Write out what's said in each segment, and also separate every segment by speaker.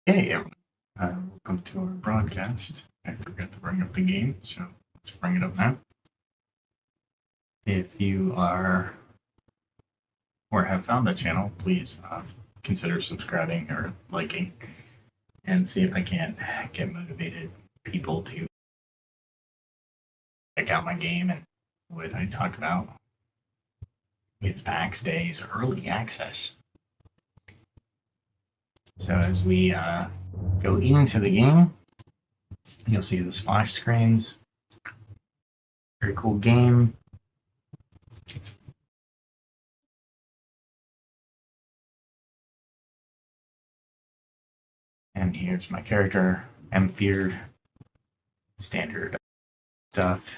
Speaker 1: Hey everyone, welcome to our broadcast. I forgot to bring up the game, so let's bring it up now. If you are or have found the channel, please consider subscribing or liking and see if I can't get motivated people to check out my game and what I talk about with Pax Dei's early access. So as we go into the game, you'll see the splash screens. Very cool game. And here's my character, Emphr, standard stuff.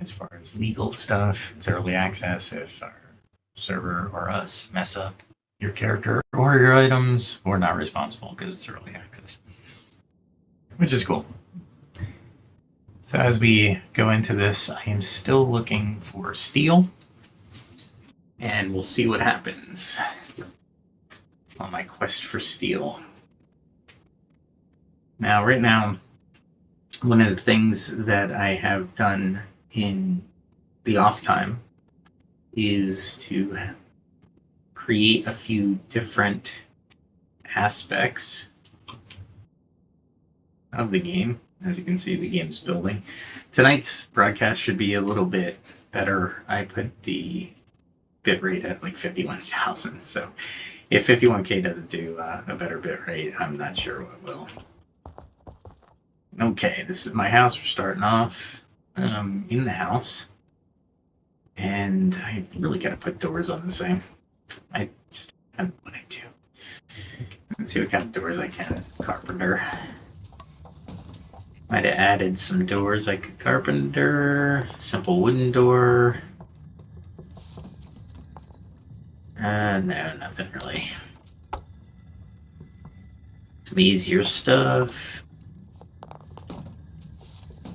Speaker 1: As far as legal stuff, it's early access. If our server or us mess up your character or your items, we're not responsible because it's early access, which is cool. So as we go into this, I am still looking for steel, and we'll see what happens on my quest for steel. Now, right now, one of the things that I have done in the off time is to create a few different aspects of the game. As you can see, the game's building. Tonight's broadcast should be a little bit better. I put the bitrate at like 51,000. So if 51K doesn't do a better bitrate, I'm not sure what will. Okay, this is my house. We're starting off in the house. And I really got to put doors on this thing. I just haven't wanted to. Let's see what kind of doors I can. Carpenter. Might have added some doors I could carpenter. Simple wooden door. No, nothing really. Some easier stuff.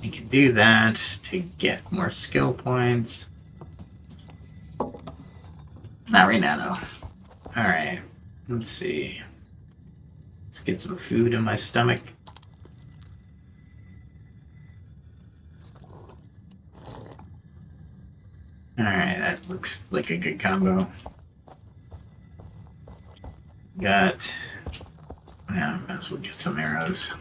Speaker 1: I can do that to get more skill points. Not right now, though. Alright, let's see. Let's get some food in my stomach. Alright, that looks like a good combo. Got... Yeah, might as well get some arrows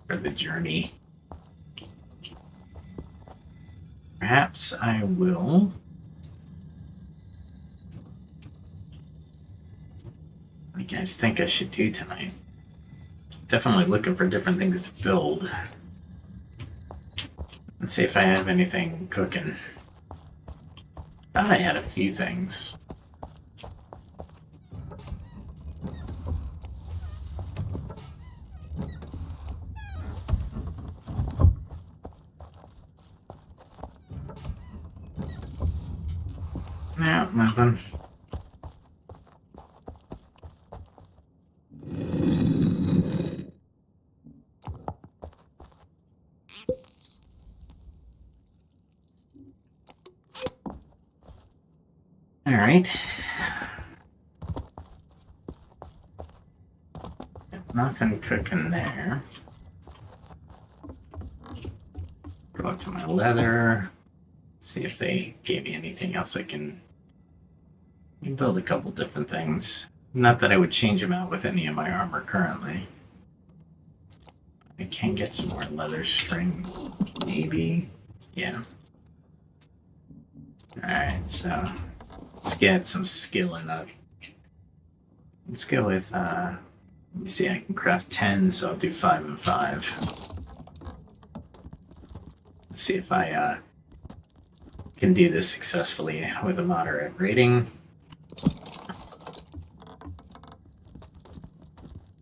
Speaker 1: for the journey. Perhaps I will... What do you guys think I should do tonight? Definitely looking for different things to build. Let's see if I have anything cooking. Thought I had a few things. No, nothing. All right. Nothing cooking there. Go up to my leather. See if they gave me anything else I can build a couple different things. Not that I would change them out with any of my armor currently. I can get some more leather string, maybe. Yeah. Alright, so let's get some skill in that. Let's go with, let me see, I can craft 10, so I'll do 5 and 5. Let's see if I can do this successfully with a moderate rating.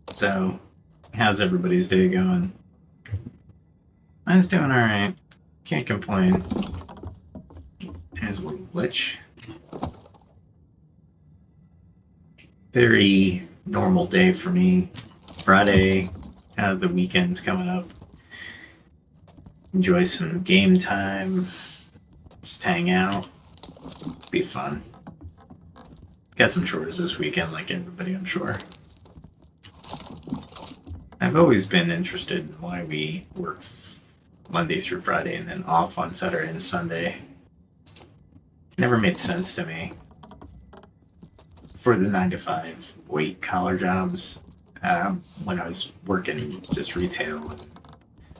Speaker 1: So, how's everybody's day going? Mine's doing alright. Can't complain. There's a little glitch. Very normal day for me. Friday, the weekend's coming up. Enjoy some game time. Just hang out. Be fun. Got some chores this weekend, like everybody, I'm sure. I've always been interested in why we work Monday through Friday and then off on Saturday and Sunday. Never made sense to me. For the 9 to 5 white collar jobs, when I was working just retail and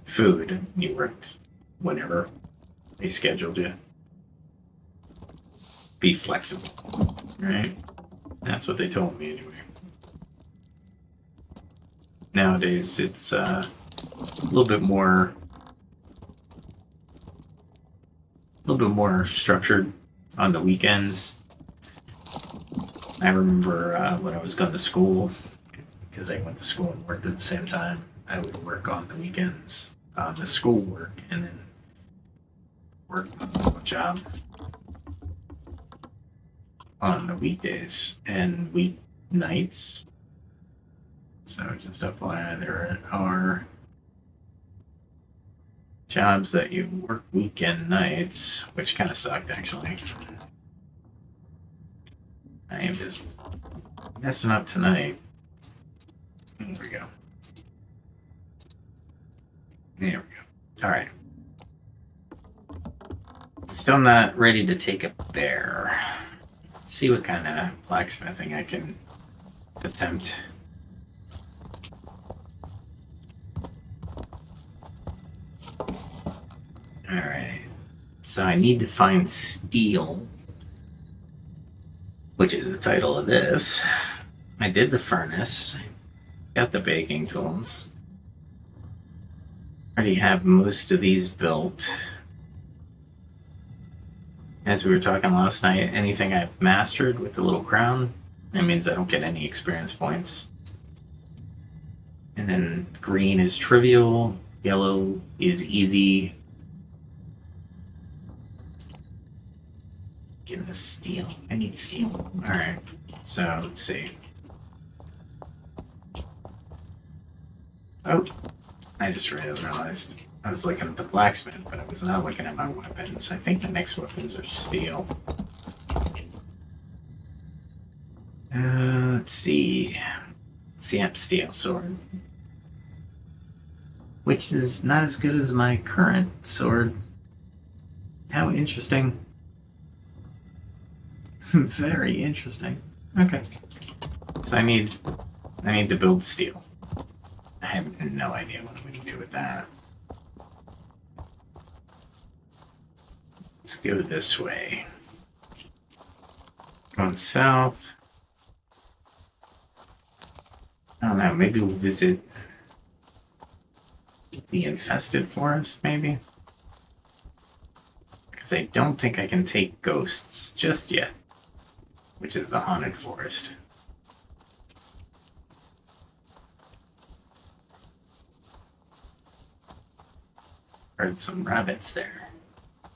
Speaker 1: food, you worked whenever they scheduled you. Be flexible, right? That's what they told me anyway. Nowadays, it's a little bit more structured on the weekends. I remember when I was going to school, because I went to school and worked at the same time, I would work on the weekends, the school work, and then work on the job on the weekdays and weeknights. So just FYI, there are jobs that you work weekend nights, which kind of sucked actually. I am just messing up tonight. There we go. There we go. All right. Still not ready to take a bear. Let's see what kind of blacksmithing I can attempt. All right. So I need to find steel, which is the title of this. I did the furnace, got the baking tools. Already have most of these built. As we were talking last night, anything I've mastered with the little crown, that means I don't get any experience points. And then green is trivial, yellow is easy. Get this steel. I need steel. Alright, so let's see. Oh, I just realized I was looking at the blacksmith, but I was not looking at my weapons. I think the next weapons are steel. Let's see. Steel sword. Which is not as good as my current sword. How interesting. Very interesting. Okay. So I need to build steel. I have no idea what I'm going to do with that. Let's go this way. Going south. I don't know, maybe we'll visit the infested forest, maybe? Because I don't think I can take ghosts just yet, which is the haunted forest. Heard some rabbits there.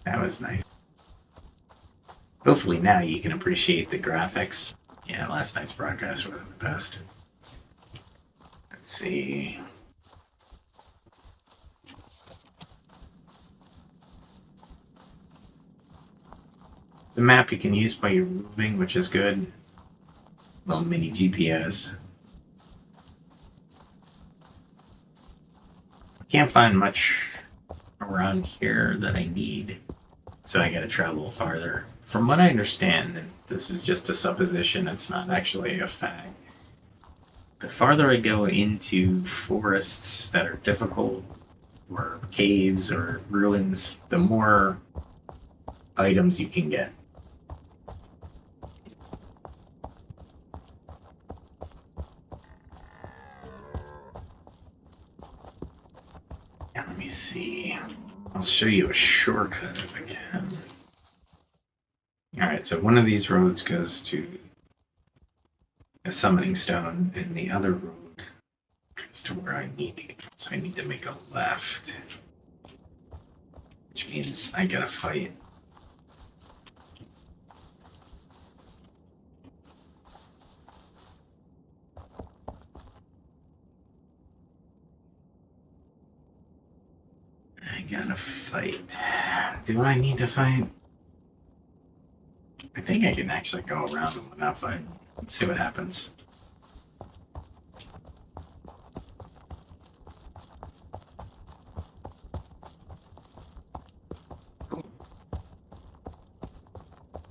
Speaker 1: That was nice. Hopefully now you can appreciate the graphics. Yeah, last night's broadcast wasn't the best. Let's see. The map you can use while you're moving, which is good. Little mini GPS. Can't find much around here that I need, so I gotta travel farther. From what I understand, and this is just a supposition, it's not actually a fact, the farther I go into forests that are difficult, or caves, or ruins, the more items you can get. Now, let me see. I'll show you a shortcut if I can. Alright, so one of these roads goes to a summoning stone, and the other road goes to where I need to go. So I need to make a left. Which means I gotta fight. I gotta fight. Do I need to fight? I think I can actually go around them without fighting. Let's see what happens. Cool.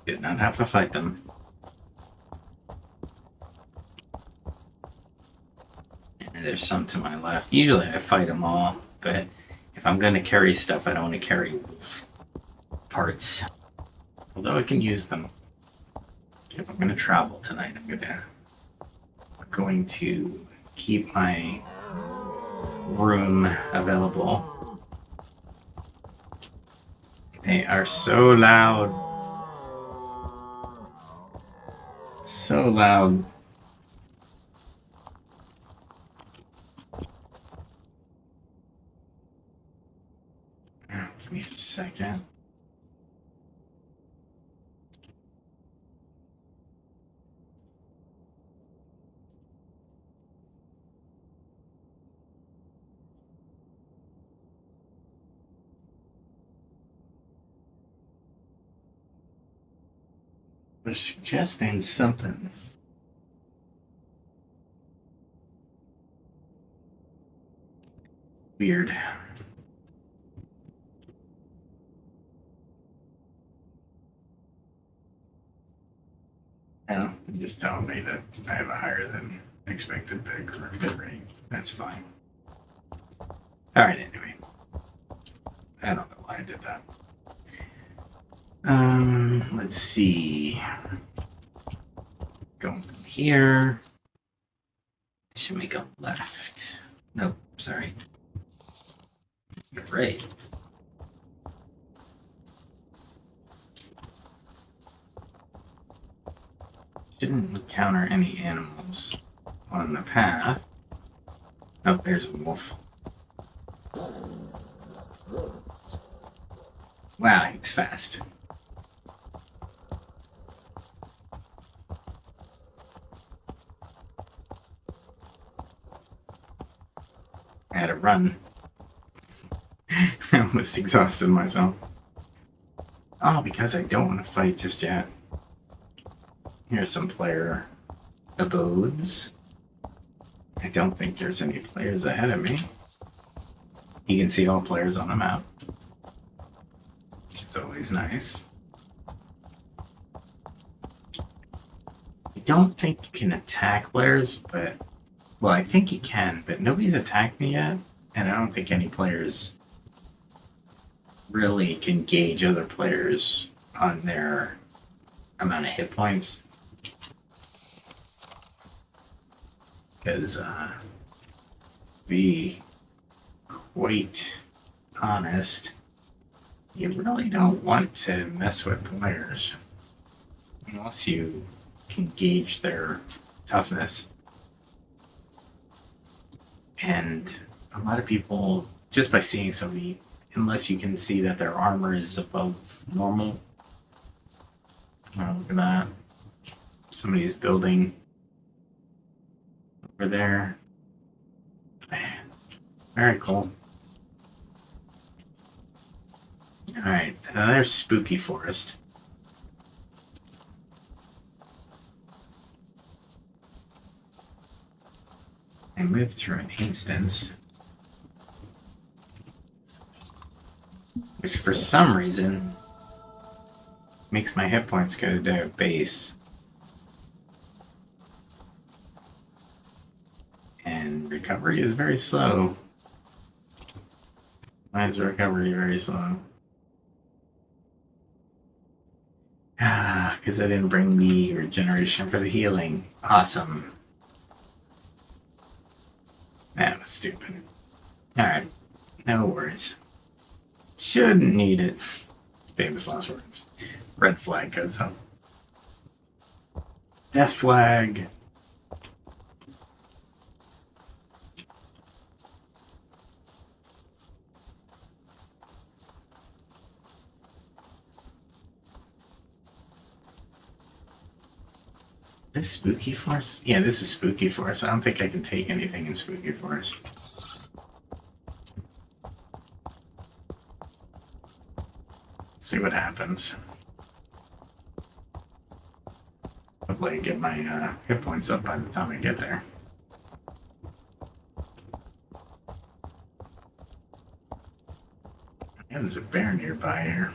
Speaker 1: Did not have to fight them. And there's some to my left. Usually I fight them all, but if I'm going to carry stuff, I don't want to carry wolf parts. Although I can use them. If I'm going to travel tonight, I'm going to keep my room available. They are so loud. So loud. Give me a second. They're suggesting something. Weird. No, they're just telling me that I have a higher than expected bit rate. That's fine. Alright, anyway. I don't know why I did that. Let's see. Going from here. I should make a left. Nope, sorry. You're right. Didn't encounter any animals on the path. Oh, there's a wolf. Wow, he's fast. I had to run. I almost exhausted myself. Oh, because I don't want to fight just yet. Here's some player abodes. I don't think there's any players ahead of me. You can see all players on the map. It's always nice. I don't think you can attack players, but... Well, I think you can, but nobody's attacked me yet. And I don't think any players really can gauge other players on their amount of hit points. Because, to be quite honest, you really don't want to mess with players unless you can gauge their toughness. And a lot of people, just by seeing somebody, unless you can see that their armor is above normal. Oh, look at that. Somebody's building over there. Man, very cool. Alright, another spooky forest. I moved through an instance, which for some reason makes my hit points go to base. And recovery is very slow. Why is recovery very slow? Because I didn't bring the regeneration for the healing. Awesome. That was stupid. Alright, no worries. Shouldn't need it. Famous last words. Red flag goes up. Death flag. This spooky forest? Yeah, this is spooky forest. I don't think I can take anything in spooky forest. Let's see what happens. Hopefully I get my hit points up by the time I get there. Yeah, there's a bear nearby here.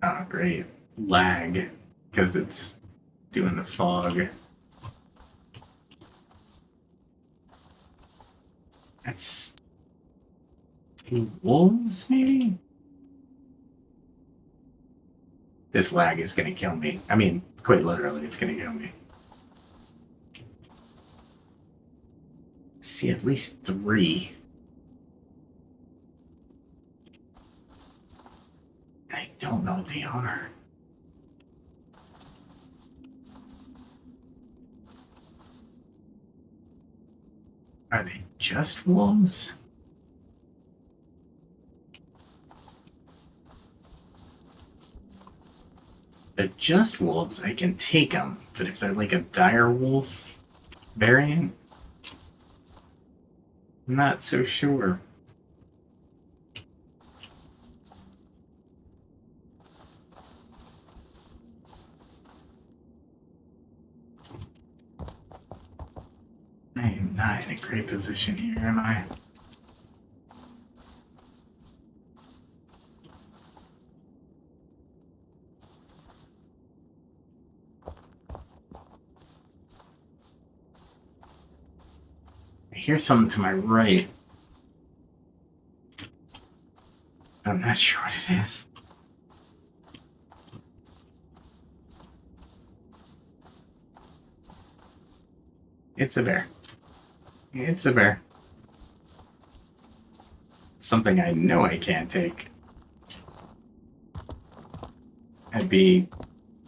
Speaker 1: Oh, great. Lag, because it's doing the fog. That's 2 wolves, maybe? This lag is gonna kill me. I mean, quite literally, it's gonna kill me. See, at least 3. I don't know what they are. Are they just wolves? If they're just wolves, I can take them. But if they're like a dire wolf variant, I'm not so sure. I am not in a great position here, am I? I hear something to my right. I'm not sure what it is. It's a bear. It's a bear. Something I know I can't take. I'd be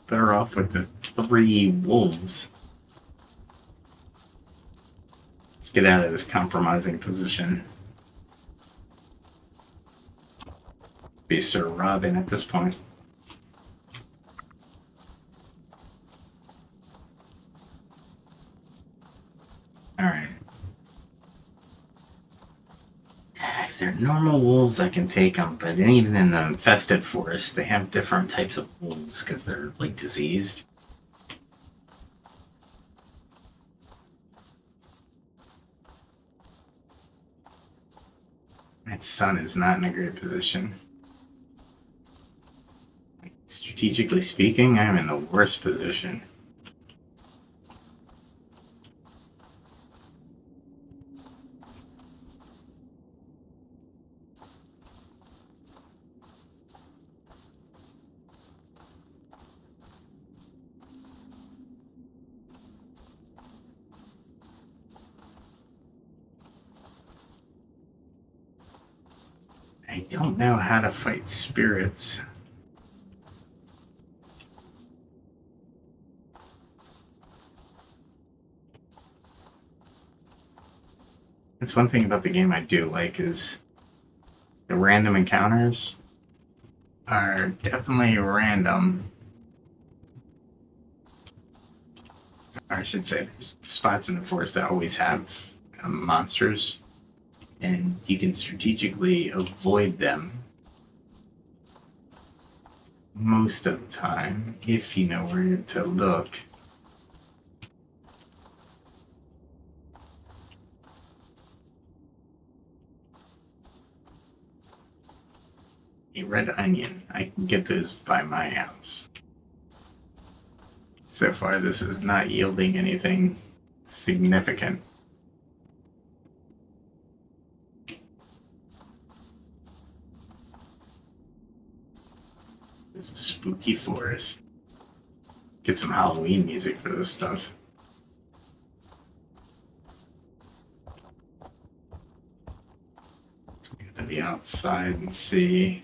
Speaker 1: better off with the 3 wolves. Let's get out of this compromising position. Be Sir Robin at this point. Alright. If they're normal wolves, I can take them, but even in the infested forest, they have different types of wolves because they're, like, diseased. My son is not in a great position. Strategically speaking, I'm in the worst position. I don't know how to fight spirits. That's one thing about the game I do like is the random encounters are definitely random. Or I should say, there's spots in the forest that always have monsters, and you can strategically avoid them most of the time if you know where to look. A red onion. I can get those by my house. So far, this is not yielding anything significant. This is a spooky forest. Get some Halloween music for this stuff. It's good to be outside and see.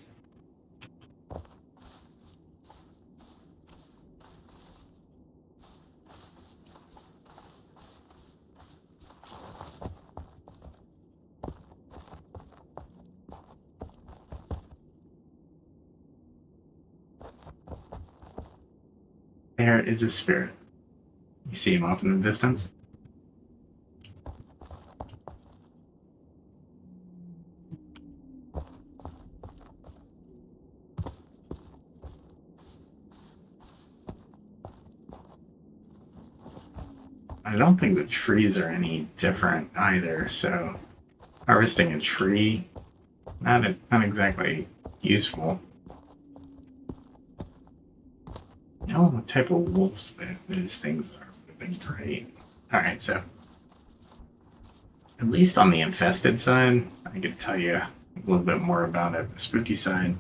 Speaker 1: There is a spirit. You see him off in the distance? I don't think the trees are any different either. So harvesting a tree, not exactly useful. You know what type of wolves those things are would have been great. All right, so at least on the infested side, I can tell you a little bit more about it. The spooky side,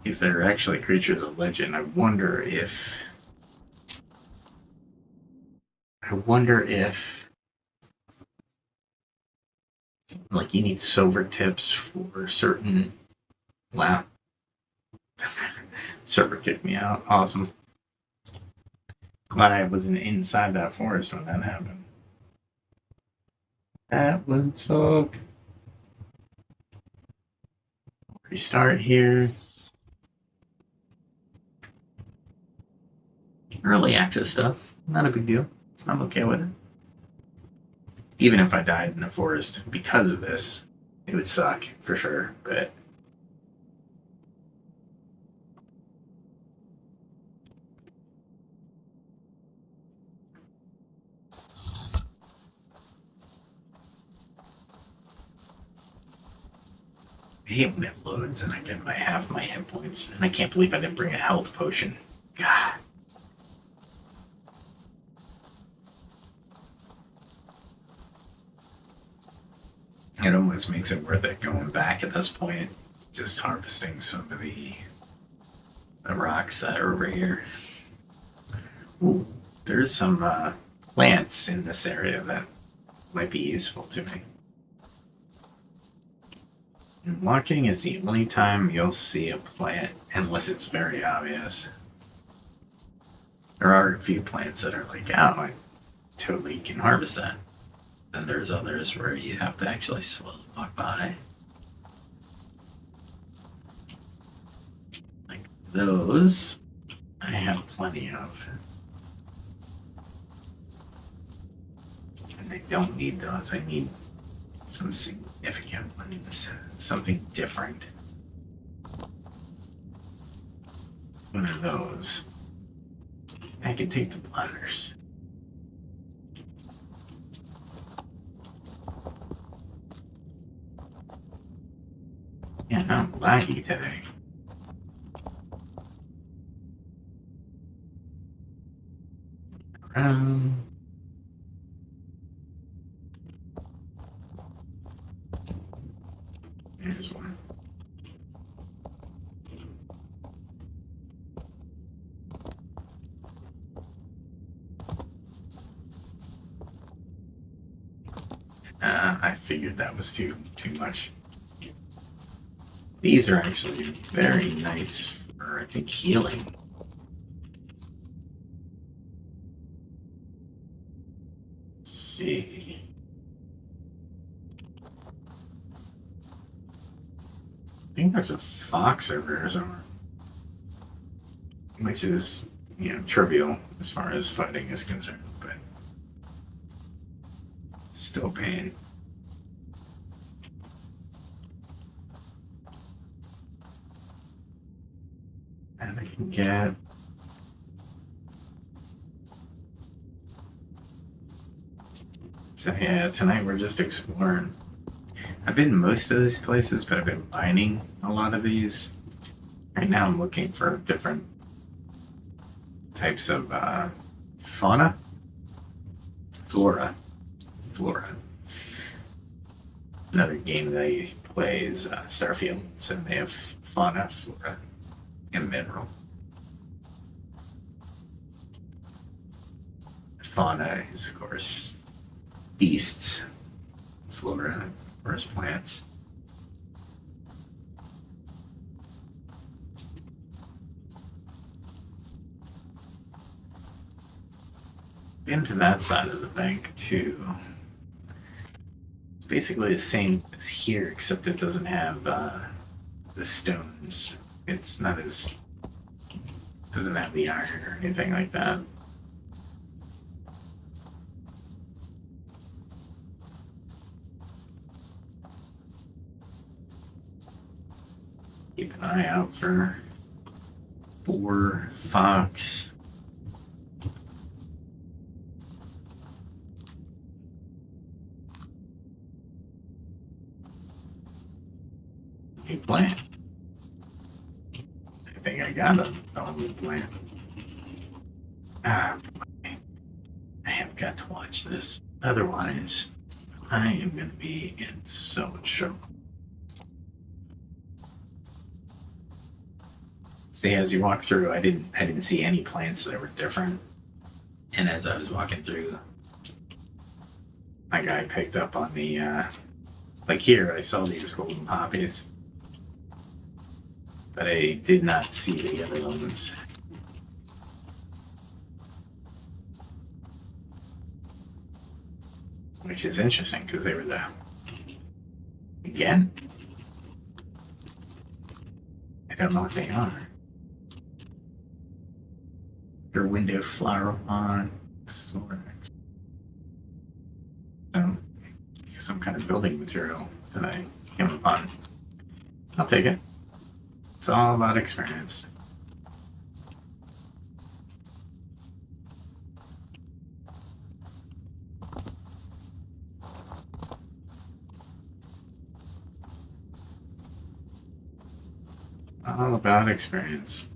Speaker 1: if they're actually creatures of legend, I wonder if like you need silver tips for certain. Wow, server kicked me out. Awesome. Glad I wasn't inside that forest when that happened. That would suck. Restart here. Early access stuff, not a big deal. I'm okay with it. Even if I died in the forest because of this, it would suck for sure, but I hate when it loads and I get my half my hit points, and I can't believe I didn't bring a health potion. God. It almost makes it worth it going back at this point, just harvesting some of the rocks that are over here. Ooh, there's some plants in this area that might be useful to me. And walking is the only time you'll see a plant, unless it's very obvious. There are a few plants that are like, oh, I totally can harvest that. Then there's others where you have to actually slowly walk by. Like those, I have plenty of. And I don't need those. I need some significant ones. Something different. One of those. I can take the bladders. Yeah, I'm laggy today. Here's one. I figured that was too much. These are actually very nice for, I think, healing. Let's see. I think there's a fox over here somewhere. Which is, trivial as far as fighting is concerned, but still pain. And I can get so yeah, tonight we're just exploring. I've been most of these places, but I've been mining a lot of these. Right now I'm looking for different types of fauna. Flora. Another game that I play is Starfield, so they have fauna, flora, and mineral. Fauna is, of course, beasts. Flora, of course, plants. Been to that side of the bank too. It's basically the same as here, except it doesn't have the stones. It's not as doesn't have the iron or anything like that. Keep an eye out for boar, fox. new plant. I think I got a new plant. Ah, boy. I have got to watch this. Otherwise, I am going to be in so much trouble. See, as you walk through, I didn't see any plants that were different. And as I was walking through, my guy picked up on the like here, I saw these golden poppies, but I did not see the other ones. Which is interesting because they were the again. I don't know what they are. Their window flower on some kind of building material that I came upon. I'll take it. It's all about experience. All about experience.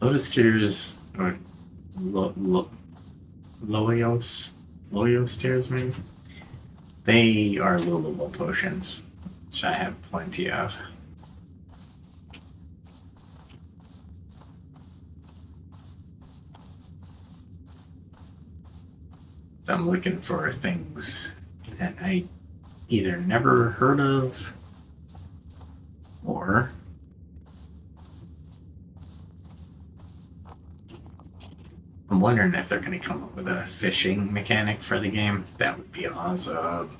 Speaker 1: Lotus tears, or Loyos tears, maybe? They are low potions, which I have plenty of. So I'm looking for things that I either never heard of or I'm wondering if they're going to come up with a fishing mechanic for the game. That would be awesome.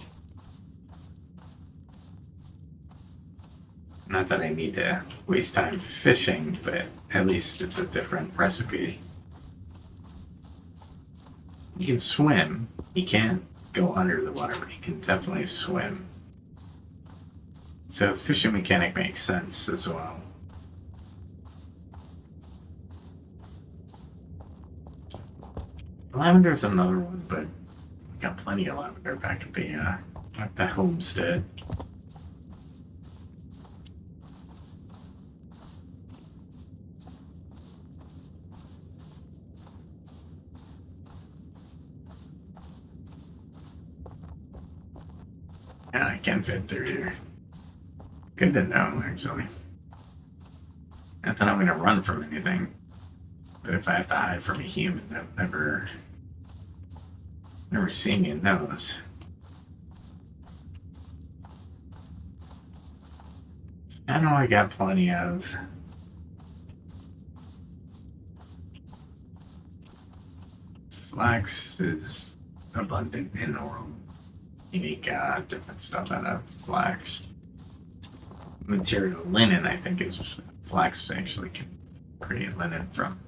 Speaker 1: Not that I need to waste time fishing, but at least it's a different recipe. You can swim. You can't go under the water, but you can definitely swim. So fishing mechanic makes sense as well. Lavender's another one, but we got plenty of lavender back at the homestead. Yeah, I can fit through here. Good to know, actually. Not that I'm going to run from anything, but if I have to hide from a human, I've never seen me in those. I know I got plenty of flax is abundant in the world. Unique different stuff out of flax. Material linen, I think, is flax actually can create linen from.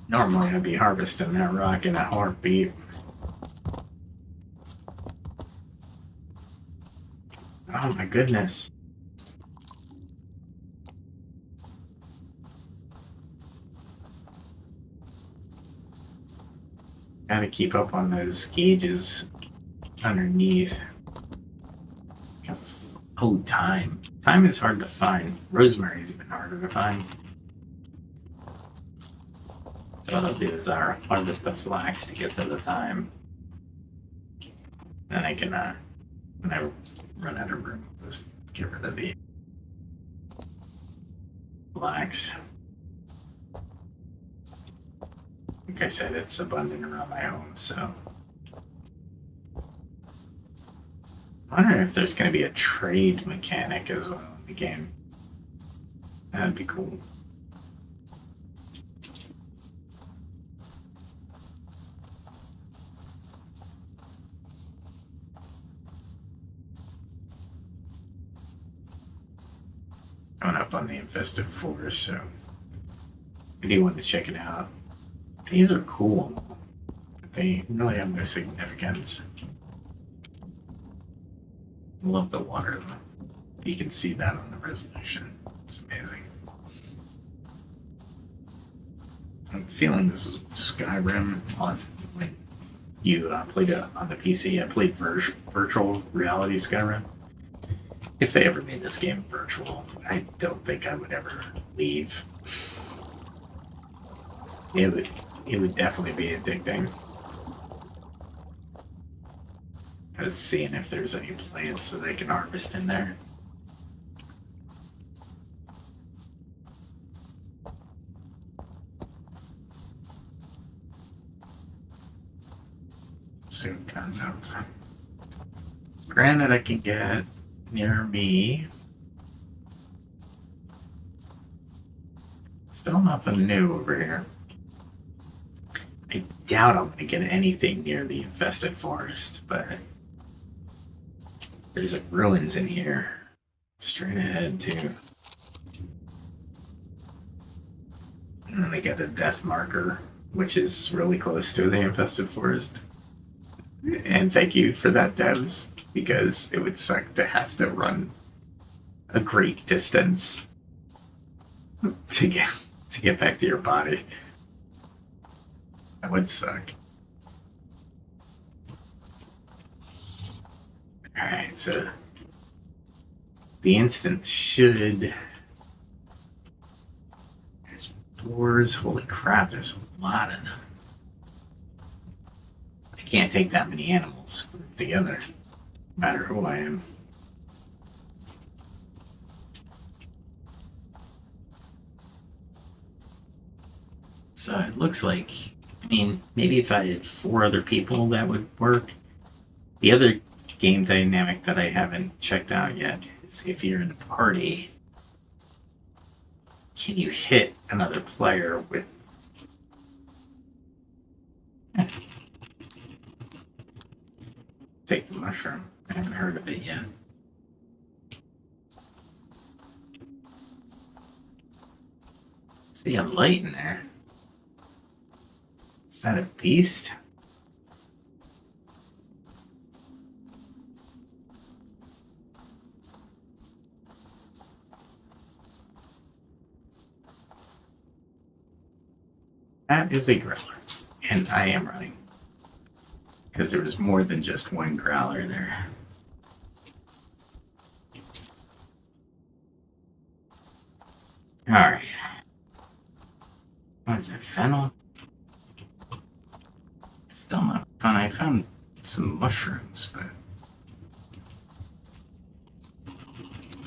Speaker 1: Normally I'd be harvesting that rock in a heartbeat. Oh my goodness. Gotta keep up on those gauges underneath. Oh, thyme. Thyme is hard to find. Rosemary's even harder to find. So what I'll do is I'll harvest the flax to get to the thyme. Then I can, when I run out of room, just get rid of the flax. Like I said, it's abundant around my home, so. I wonder if there's going to be a trade mechanic as well in the game. That'd be cool. Coming up on the infested forest, so I do want to check it out. These are cool. They really have no significance. Love the water though. You can see that on the resolution. It's amazing. I'm feeling this is Skyrim on when you played it on the PC. I played virtual reality Skyrim. If they ever made this game virtual, I don't think I would ever leave. It would definitely be addicting. I was seeing if there's any plants that I can harvest in there. Soon comes up. Granted, I can get near me. Still nothing new over here. I doubt I'm going to get anything near the infested forest, but there's like ruins in here. Straight ahead, too. And then they get the death marker, which is really close to the infested forest. And thank you for that, devs, because it would suck to have to run a great distance to get back to your body. That would suck. Alright, so the instance should... There's boars. Holy crap, there's a lot of them. I can't take that many animals together, no matter who I am. So it looks like, I mean, maybe if I had 4 other people, that would work. The other game dynamic that I haven't checked out yet is if you're in a party, can you hit another player with... Take the mushroom. I haven't heard of it yet. See a light in there. Is that a beast? That is a growler. And I am running. Because there was more than just one growler there. Alright. What is that, fennel? Still not fun. I found some mushrooms, but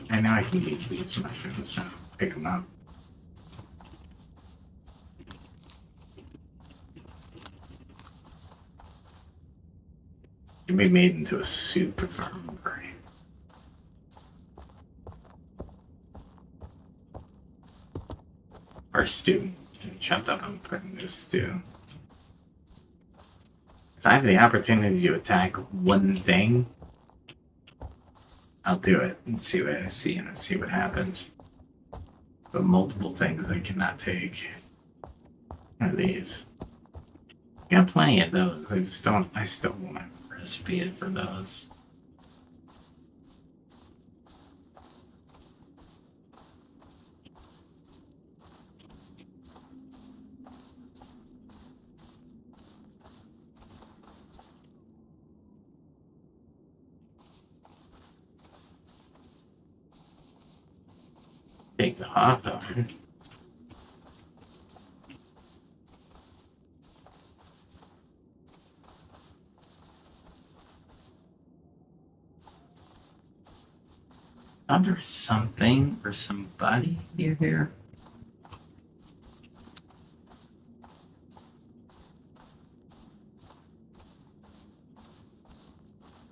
Speaker 1: I know I can use these mushrooms, so pick them up. Can be made into a soup if I remember right. Or stew. Chopped up and put into a stew. If I have the opportunity to attack one thing, I'll do it and see what happens. But multiple things I cannot take. What are these? Got plenty of those. I still want a recipe for those. Take the hot dog. Thought there was something or somebody near here.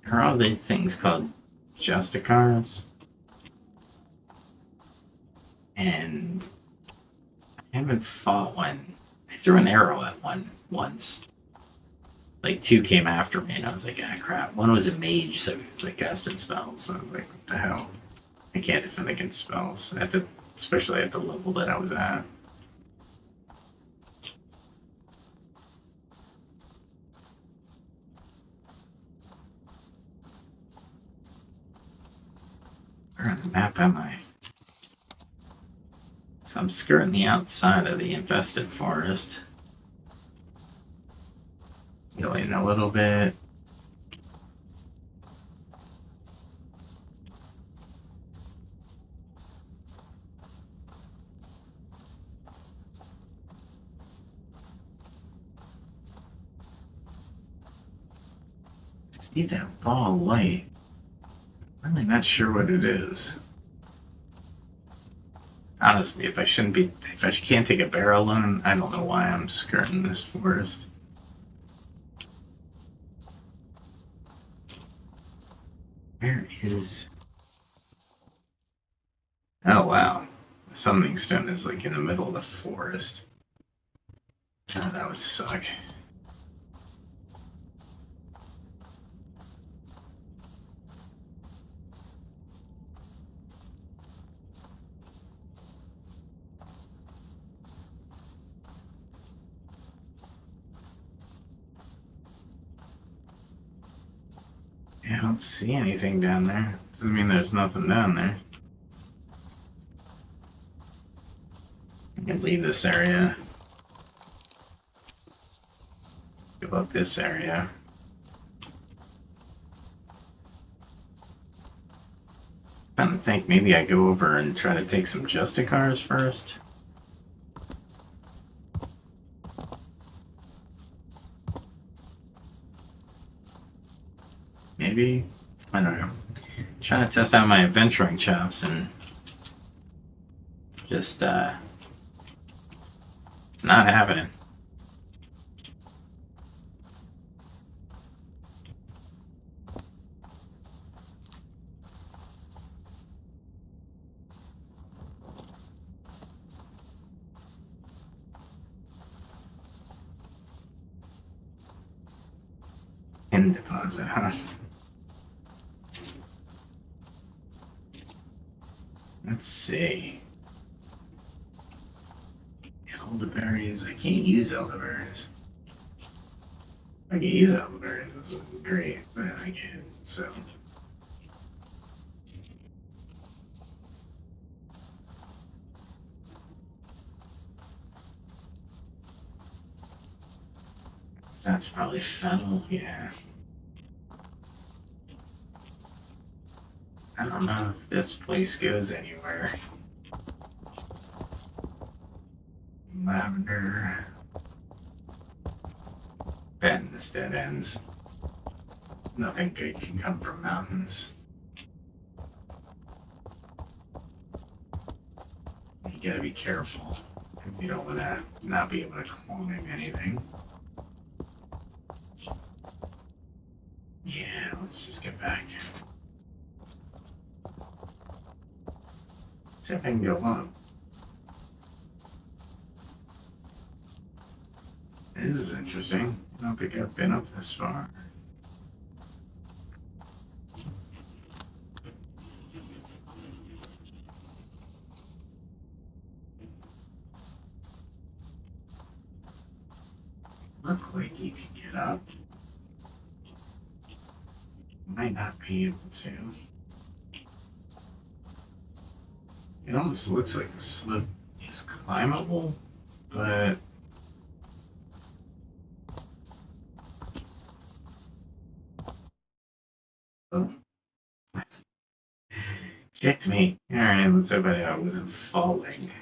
Speaker 1: There are all these things called Justicars. And I haven't fought one. I threw an arrow at one once. Like 2 came after me, and I was like, ah, crap. One was a mage, so he was like casting spells. So I was like, what the hell? I can't defend against spells, especially at the level that I was at. Where on the map am I? So I'm skirting the outside of the infested forest. Healing a little bit. See that ball of light? I'm really not sure what it is. Honestly, if I can't take a bear alone, I don't know why I'm skirting this forest. Where is... Oh, wow. The summoning stone is like in the middle of the forest. Oh, that would suck. Yeah, I don't see anything down there. Doesn't mean there's nothing down there. I can leave this area. Give up this area. I'm trying to think, maybe I go over and try to take some Justicars first. Maybe? I don't know. Trying to test out my adventuring chops and just, it's not happening. Pin deposit, huh? Let's see. Elderberries. I can't use elderberries. I can use elderberries. This would be great, but I can't. So. That's probably fennel, yeah. I don't know if this place goes anywhere. Lavender. Bends, dead ends. Nothing good can come from mountains. You gotta be careful, because you don't want to not be able to climb anything. Yeah, let's just get back. See if I can go up. This is interesting. I don't think I've been up this far. Look like you can get up. Might not be able to. It almost looks like the slope is climbable, but oh, kicked me. Alright, let's hope I wasn't falling.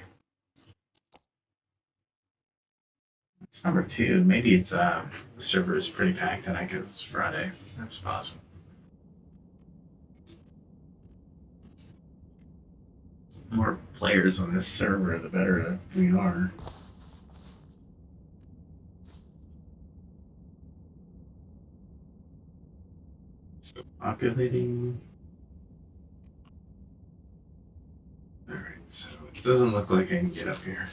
Speaker 1: It's number 2. Maybe it's the server is pretty packed tonight because it's Friday. That's possible. The more players on this server, the better we are. Still populating. Alright, so it doesn't look like I can get up here.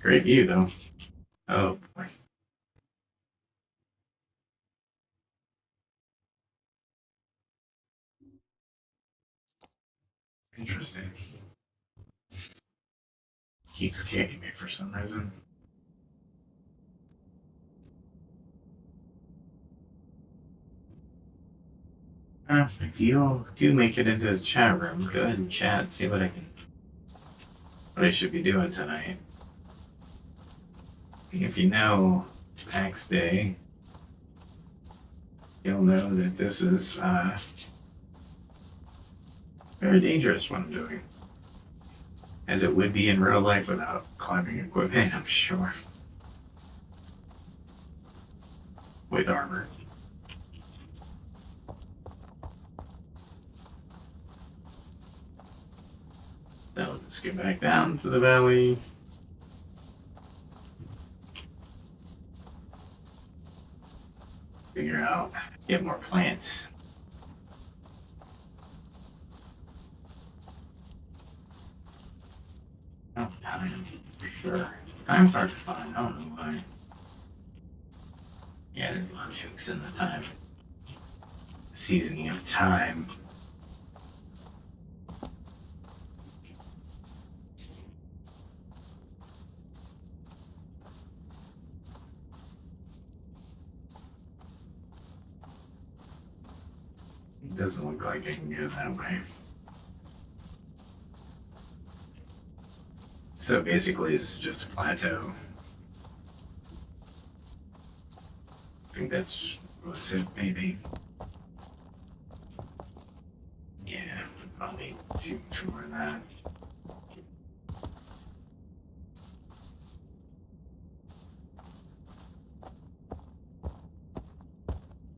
Speaker 1: Great view, though. Oh, boy. Interesting. Keeps kicking me for some reason. If you do make it into the chat room, go ahead and chat, see what I should be doing tonight. If you know Pax Dei, you'll know that this is very dangerous what I'm doing. As it would be in real life without climbing equipment, I'm sure. With armor. So let's get back down to the valley. Figure out, get more plants. Oh, time, for sure. Time's hard to find, I don't know why. Yeah, there's a lot of jokes in the time. Seasoning of time. It doesn't look like I can go that way. So basically, it's just a plateau. I think that's what's it, maybe. Yeah, I'll need too much more than that.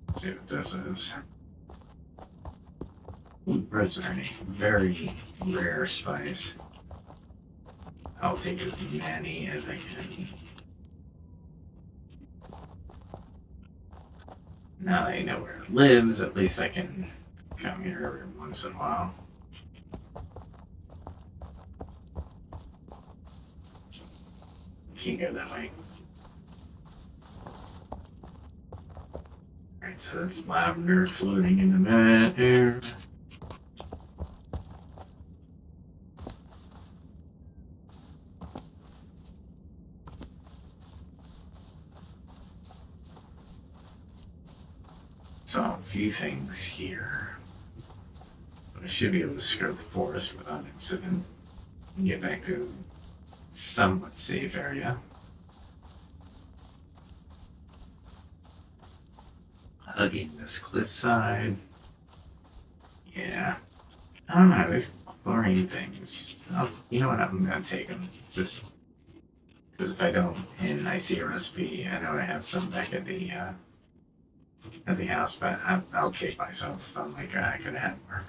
Speaker 1: Let's see what this is. Ooh, rosemary, very rare spice. I'll take as many as I can. Now that I know where it lives, at least I can come here every once in a while. Can't go that way. Alright, so that's lavender floating in the air. Saw a few things here. But I should be able to skirt the forest without incident and get back to a somewhat safe area. Hugging this cliffside. Yeah. I don't know, these chlorine things. Oh, you know what? I'm gonna take them. Just because if I don't, and I see a recipe, I know I have some back at the house, but I'll kick myself if I'm like, I could have had more.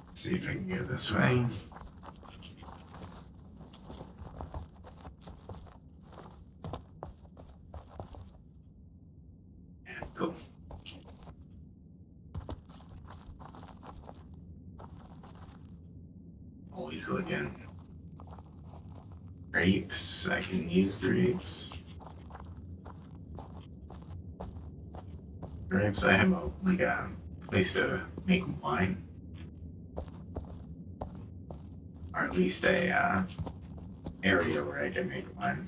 Speaker 1: Let's see if I can go this way. Yeah, cool. Always looking. Grapes, I can use grapes. Grapes, I have a place to make wine. Or at least a area where I can make wine.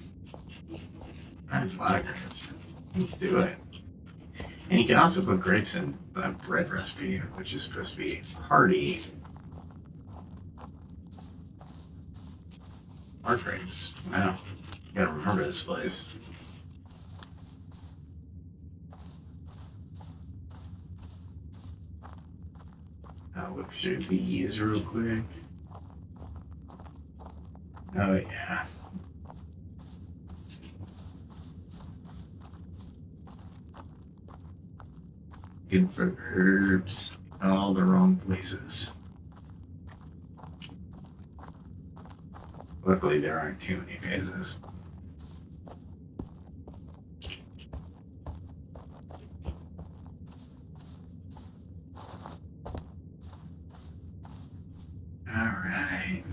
Speaker 1: There's a lot of grapes. Let's do it. And you can also put grapes in the bread recipe, which is supposed to be hearty. More grapes. Wow. You gotta remember this place. I'll look through these real quick. Oh, yeah. Good for herbs. All the wrong places. Luckily, there aren't too many phases. Alright.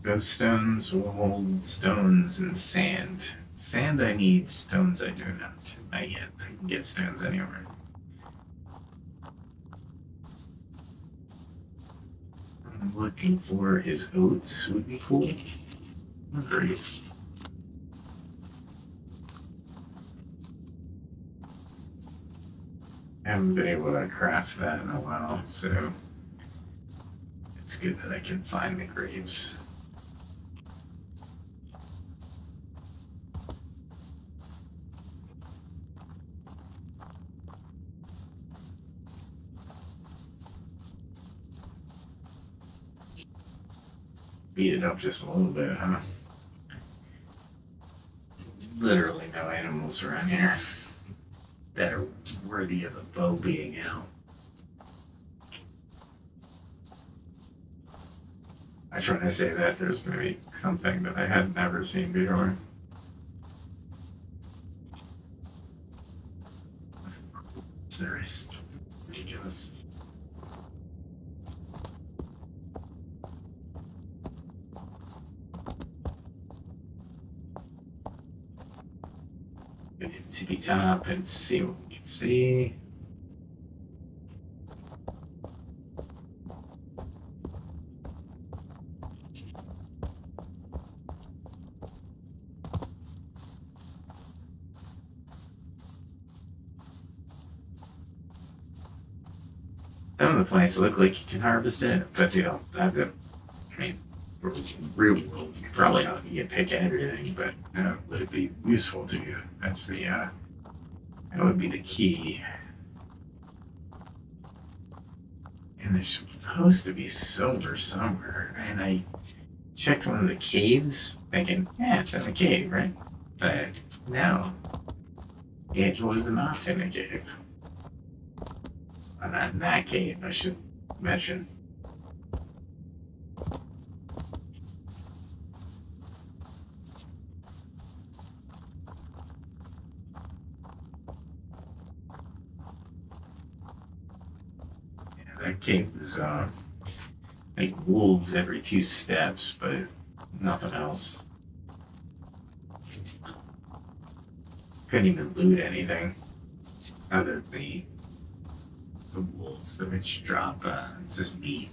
Speaker 1: Ghost stones will hold stones and sand Sand I need, stones I do not. Not yet. I can get stones anywhere. What I'm looking for is oats would be cool. Or grapes. I haven't been able to craft that in a while, so it's good that I can find the grapes. Beat it up just a little bit, huh? Literally no animals around here that are worthy of a bow being out. I try to say that there's maybe something that I had never seen before. Of course there is. Ridiculous. Tippy top and see what we can see. Some of the plants look like you can harvest it, but they don't have them. I mean, real world, you probably not get pick everything, but would it be useful to you? That's the that would be the key. And there's supposed to be silver somewhere, and I checked one of the caves, thinking, yeah, it's in the cave, right? But no, it was not in a cave. Well, not in that cave, I should mention. That cave was like wolves every 2 steps, but nothing else. Couldn't even loot anything other than the wolves, the which drop just meat.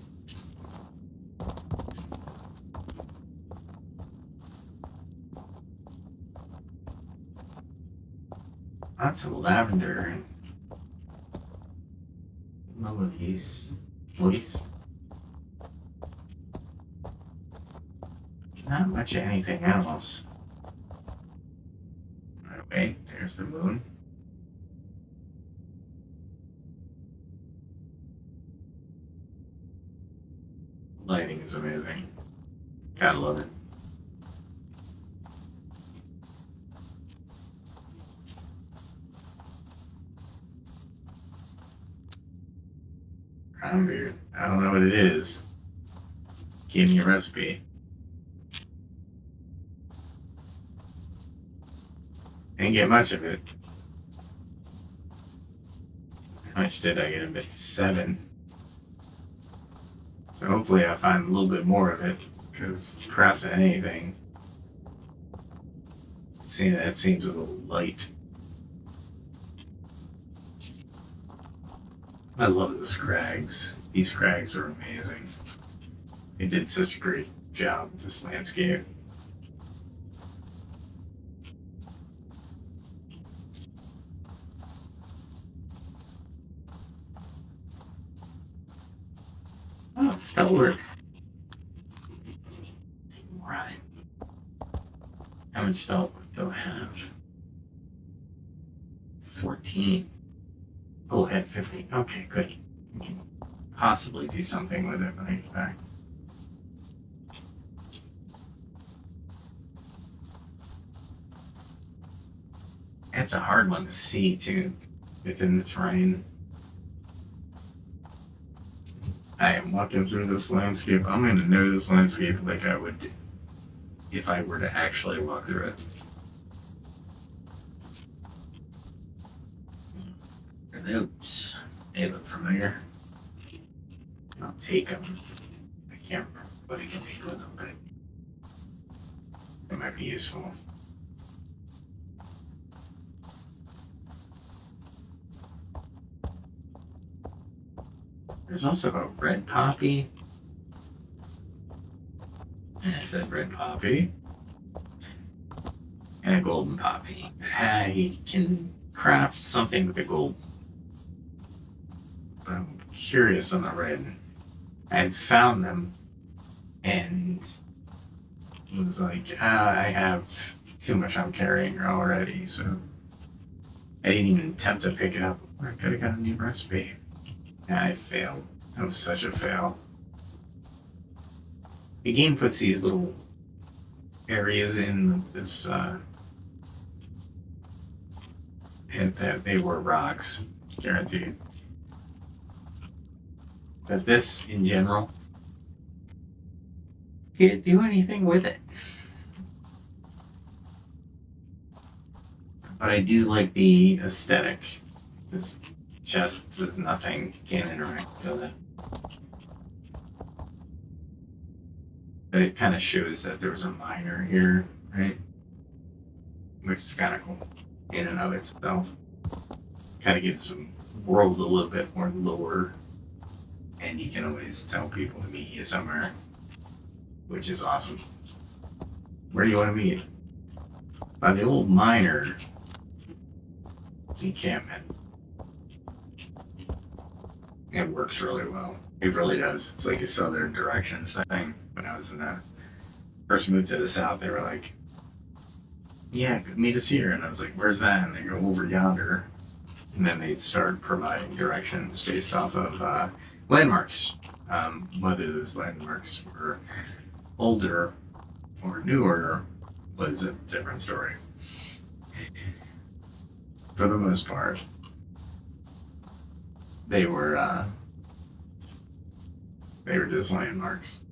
Speaker 1: Lots of lavender. Melodies. Voice. Not much of anything else. Right away, there's the moon. Lighting is amazing. Gotta love it. Crown beard. I don't know what it is. Give me a recipe. Didn't get much of it. How much did I get of it? 7. So hopefully I find a little bit more of it, because crafting anything, see, that seems a little light. I love the scrags. These scrags are amazing. They did such a great job with this landscape. Oh, that'll work. Right. How much salt do I have? 14. Oh, I had 50. Okay, good. We can possibly do something with it when I get back. It's a hard one to see, too, within the terrain. I am walking through this landscape. I'm going to know this landscape like I would if I were to actually walk through it. Those. They look familiar. I'll take them. I can't remember what I can make with them, but they might be useful. There's also a red poppy. And I said red poppy. And a golden poppy. I can craft something with the gold. But I'm curious on the red. I had found them and was like, I have too much I'm carrying already, so I didn't even attempt to pick it up. I could have got a new recipe. And I failed. That was such a fail. The game puts these little areas in this, hint that they were rocks, guaranteed. But this, in general, can't do anything with it. But I do like the aesthetic. This chest does nothing, can't interact with it. But it kind of shows that there was a miner here, right? Which is kind of cool in and of itself. Kind of gives the world a little bit more lore. And you can always tell people to meet you somewhere, which is awesome. Where do you want to meet? By the old miner encampment. It works really well. It really does. It's like a southern directions thing. When I was in the first moved to the south, they were like, yeah, meet us here. And I was like, where's that? And they go over yonder. And then they start providing directions based off of landmarks. Whether those landmarks were older or newer was a different story. For the most part, they were just landmarks.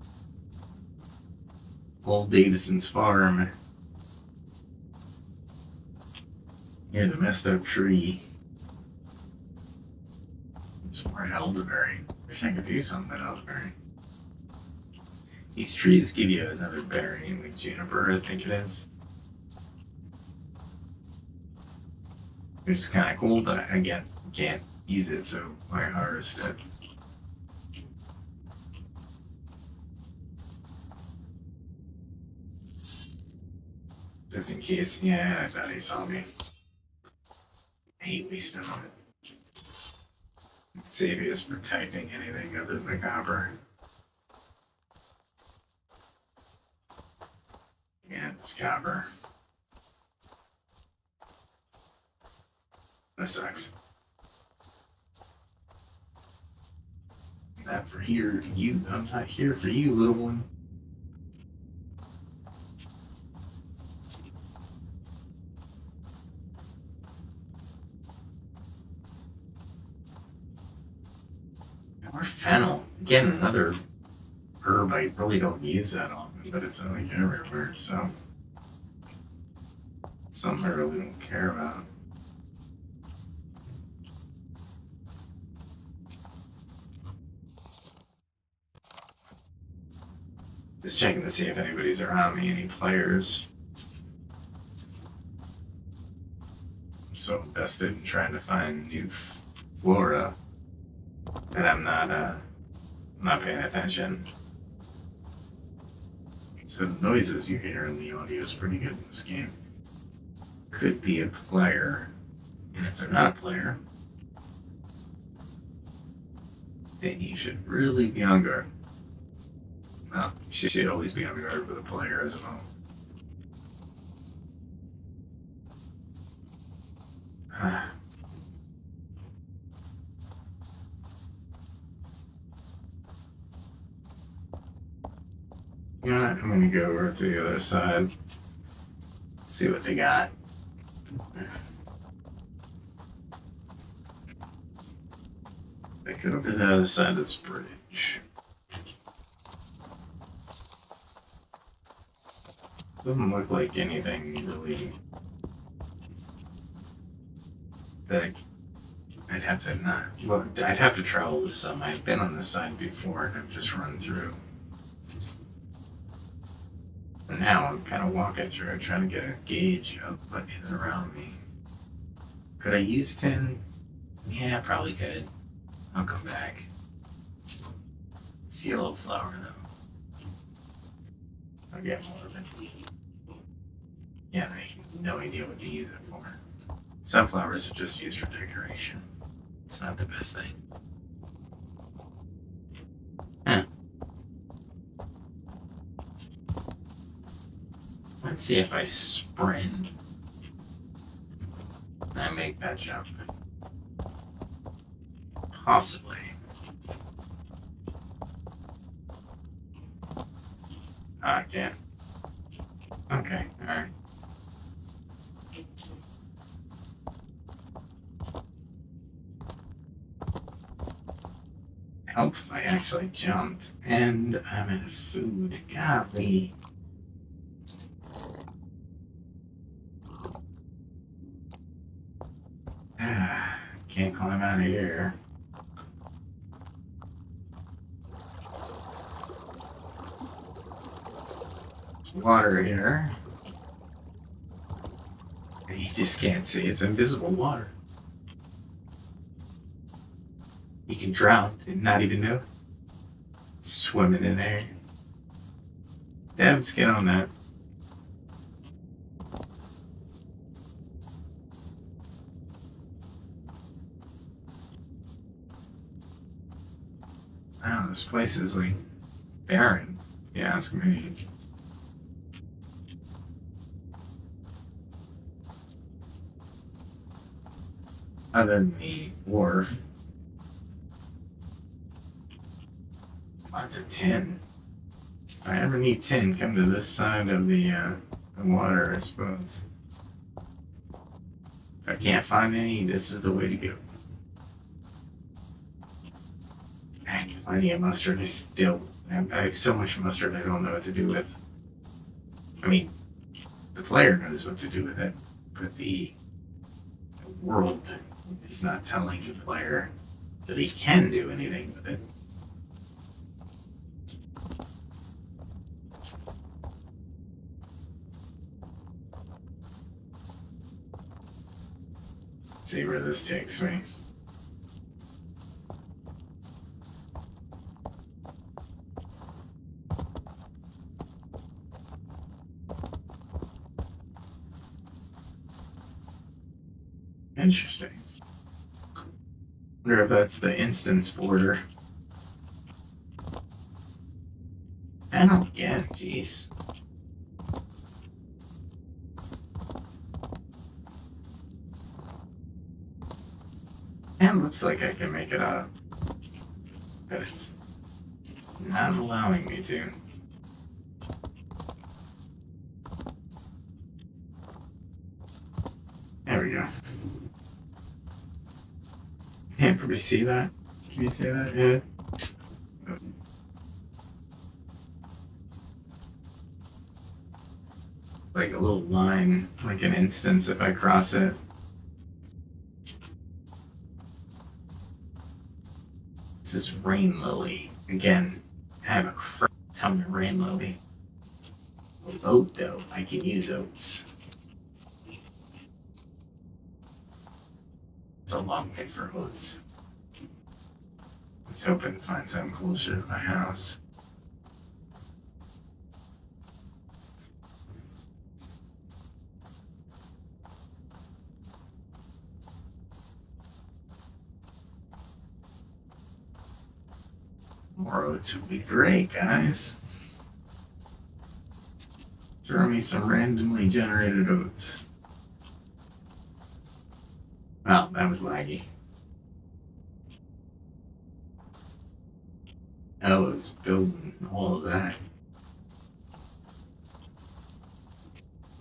Speaker 1: Old Davison's farm. Near the messed up tree. Some more elderberry. Wish I could do something with elderberry. These trees give you another berry, like juniper, I think it is. Which is kind of cool, but again, can't use it, so I harvest it. Just in case, yeah, I thought he saw me. I hate wasting on it. Let's see if he was protecting anything other than the copper. Yeah, it's copper. That sucks. Not for here, you. I'm not here for you, little one. Or fennel. Again, another herb I really don't use that often, but it's like everywhere, so something I really don't care about. Just checking to see if anybody's around me, any players. I'm so invested in trying to find new flora that I'm not paying attention. So the noises you hear in the audio is pretty good in this game. Could be a player, and if they're not a player, then you should really be on guard. Well, you should always be on guard with a player as well. You know what? I'm gonna go over to the other side. See what they got. They could over to the other side of this bridge. Doesn't look like anything really that I'd have to not. Well, I'd have to travel this some. I've been on this side before and I've just run through. And now I'm kind of walking through, trying to get a gauge of what is around me. Could I use tin? Yeah, probably could. I'll come back. It's yellow flower, though. I'll get more of it. Yeah, I have no idea what to use it for. Sunflowers are just used for decoration. It's not the best thing. Huh. Let's see if I sprint. I make that jump. Possibly. I can't. Okay, alright. Help if I actually jumped. And I'm in food. Golly. Can't climb out of here. There's water here. You just can't see. It's invisible water. You can drown and not even know. Swimming in there. Let's get on that. Wow, this place is like barren. Yeah, it's gonna be. Other than the wharf. Lots of tin. If I ever need tin, come to this side of the water, I suppose. If I can't find any, this is the way to go. I have plenty of mustard. I have so much mustard I don't know what to do with. I mean, the player knows what to do with it, but the world is not telling the player that he can do anything with it. Let's see where this takes me. Interesting. Wonder if that's the instance border. And again, jeez. And looks like I can make it up. But it's not allowing me to. There we go. Can't everybody see that? Can you see that? Yeah. Like a little line, like an instance if I cross it. This is rain lily. Again, I have a crap ton of rain lily. With oat though, I can use oats. It's a long way for oats. I was hoping to find something closer to my house. More oats would be great, guys. Throw me some randomly generated oats. Well, that was laggy. I was building all of that.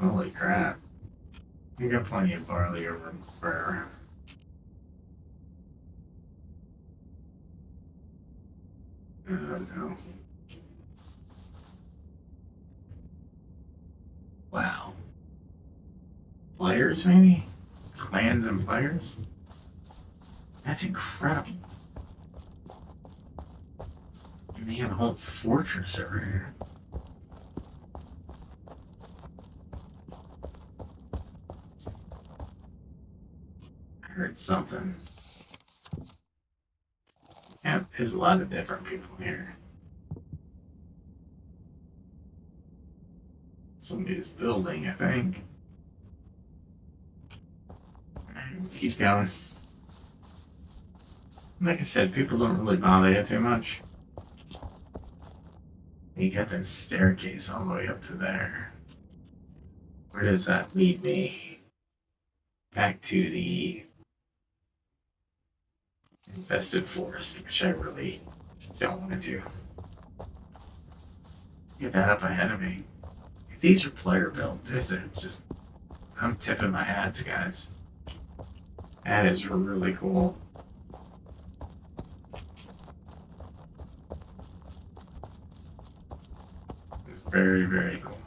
Speaker 1: Holy crap. I got plenty of barley over where. I don't know. Wow. Players, maybe? Clans and players? That's incredible. And they have a whole fortress over here. I heard something. Yeah, there's a lot of different people here. Somebody's building, I think. Keep going. Like I said, people don't really bother you too much. You got this staircase all the way up to there. Where does that lead me? Back to the infested forest, which I really don't want to do. Get that up ahead of me. If these are player built, I'm tipping my hats, guys. That is really cool. It's very, very cool.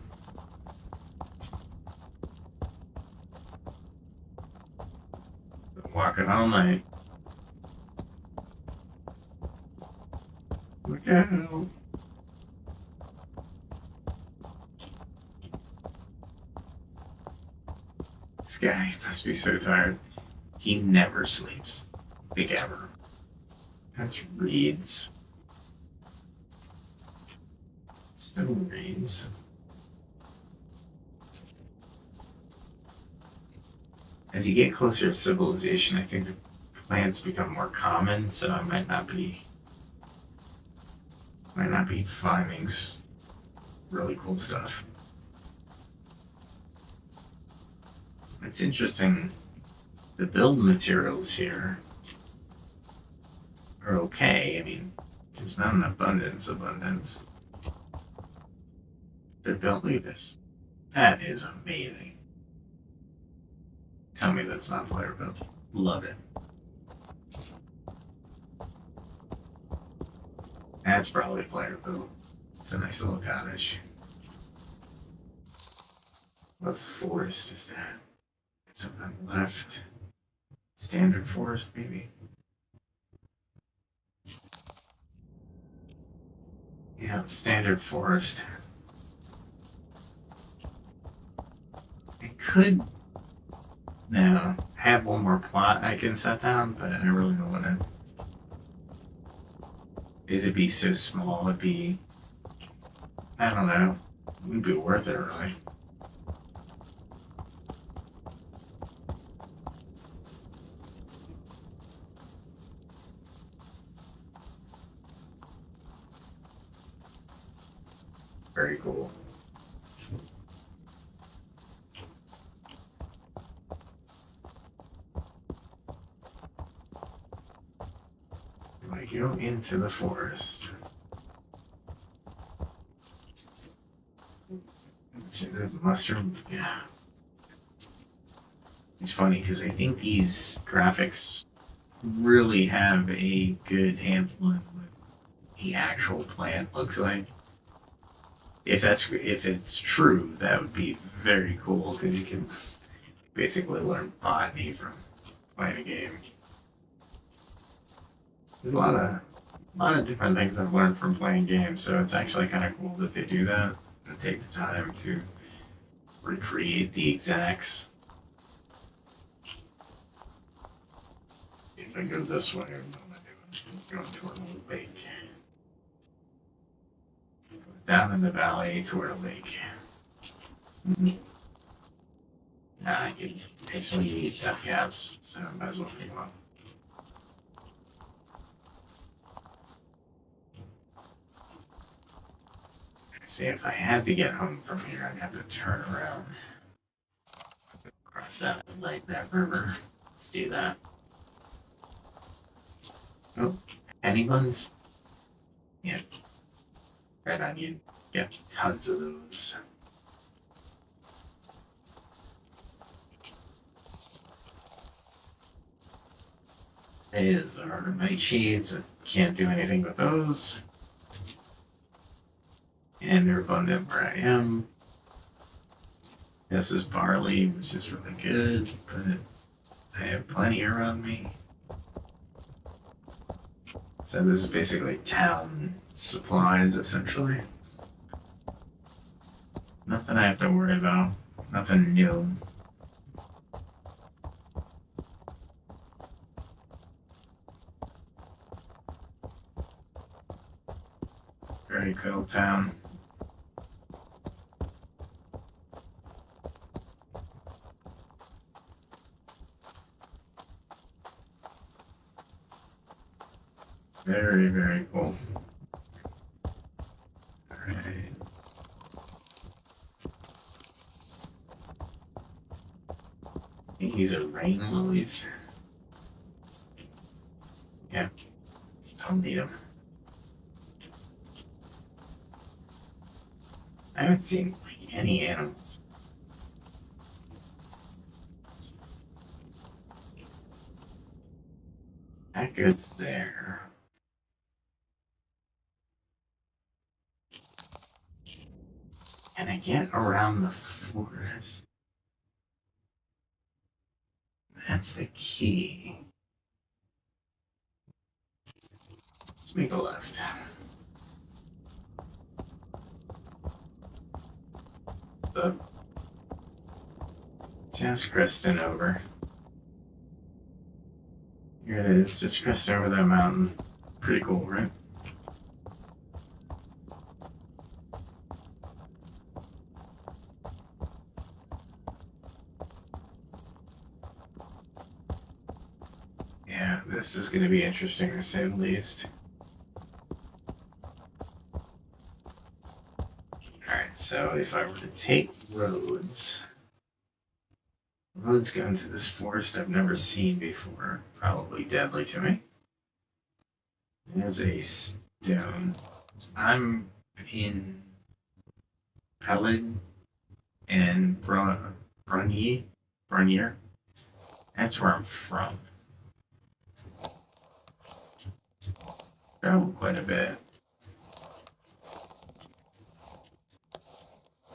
Speaker 1: Been walking all night. Look out. This guy must be so tired. He never sleeps. Big ever. That's reeds. Still reeds. As you get closer to civilization, I think the plants become more common, so I might not be finding really cool stuff. It's interesting. The build materials here are okay. I mean, there's not an abundance. They're built like this. That is amazing. Tell me that's not player built. Love it. That's probably player built. It's a nice little cottage. What forest is that? It's on the left. Standard forest, maybe. Yeah, standard forest. I could now have one more plot I can set down, but I really don't want to. It'd be so small, I don't know. It wouldn't be worth it, really. Very cool. Do I go into the forest? The mushroom, yeah. It's funny because I think these graphics really have a good handle on what the actual plant looks like. If it's true, that would be very cool because you can basically learn botany from playing a game. There's a lot of different things I've learned from playing games, so it's actually kind of cool that they do that and take the time to recreate the exacts. If I go this way, what am I doing? I'm going toward the lake. Down in the valley toward a lake. I can actually use death caps, so I might as well pick them up. See, if I had to get home from here, I'd have to turn around. Cross that lake, that river. Let's do that. Oh, penny buns? Yeah. Red onion. Get tons of those. These are nightshades. I can't do anything with those. And they're abundant where I am. This is barley, which is really good, but I have plenty around me. So this is basically town supplies, essentially. Nothing I have to worry about. Nothing new. Very cool town. Very, very cool. Alright. These are rain lilies. Yeah, don't need them. I haven't seen like any animals. That goes there. And I get around the forest. That's the key. Let's make a left. So, just cresting over. Here it is, just cresting over that mountain. Pretty cool, right? Yeah, this is going to be interesting to say the least. Alright, so if I were to take roads going to this forest I've never seen before, probably deadly to me. There's a stone. I'm in Pelin and Brunier. That's where I'm from. Travel quite a bit.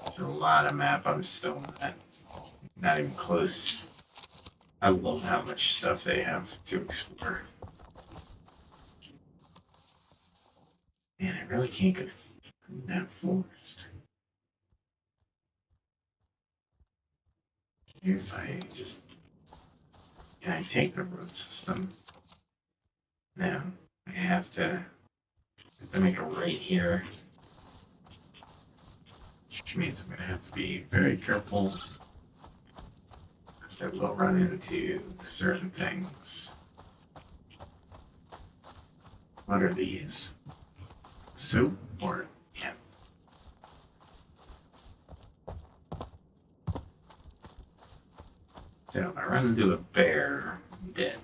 Speaker 1: There's a lot of map I'm still not even close. I love how much stuff they have to explore. Man, I really can't go through that forest. If I just... Can I take the road system? No. I have to make a right here. Which means I'm going to have to be very careful. Because I will run into certain things. What are these? Soup or... Yeah. So if I run into a bear, I'm dead.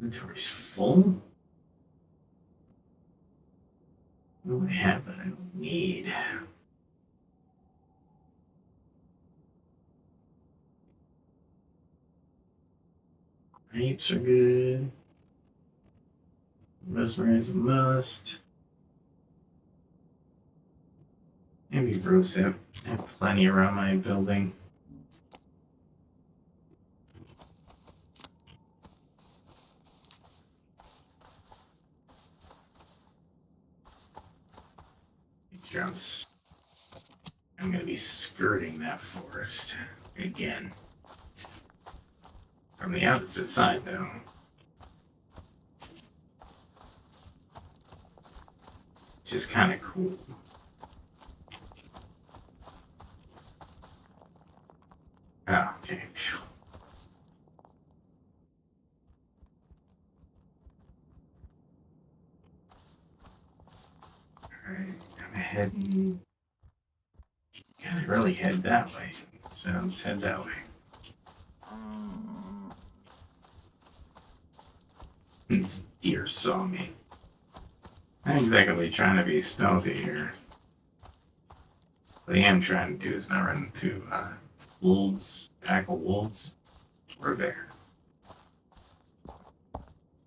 Speaker 1: Inventory's full? What do I have that I don't need? Grapes are good. Rosemary is a must. Maybe rosehip. I have plenty around my building. I'm going to be skirting that forest again. From the opposite side, though. Which is kind of cool. Oh, okay. Alright, I'm heading. Gotta really head that way. So let's head that way. Deer saw me. Not exactly trying to be stealthy here. What I am trying to do is not run into wolves, pack of wolves, or bear.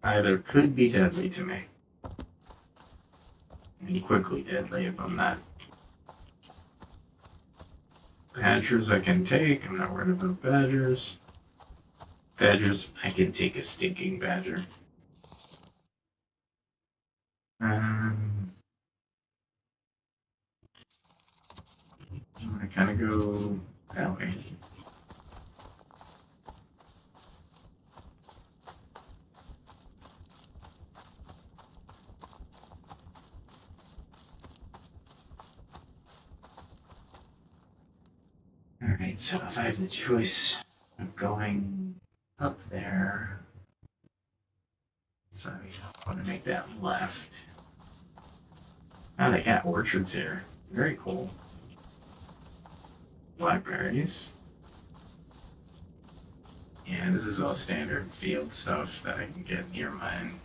Speaker 1: Either could be deadly to me. And quickly deadly if I'm not. Badgers I can take. I'm not worried about badgers. Badgers, I can take a stinking badger. I kind of go that way. Alright, Alright, so if I have the choice of going up there, so I want to make that left. Oh, they got orchards here. Very cool. Blackberries. Yeah, this is all standard field stuff that I can get near mine.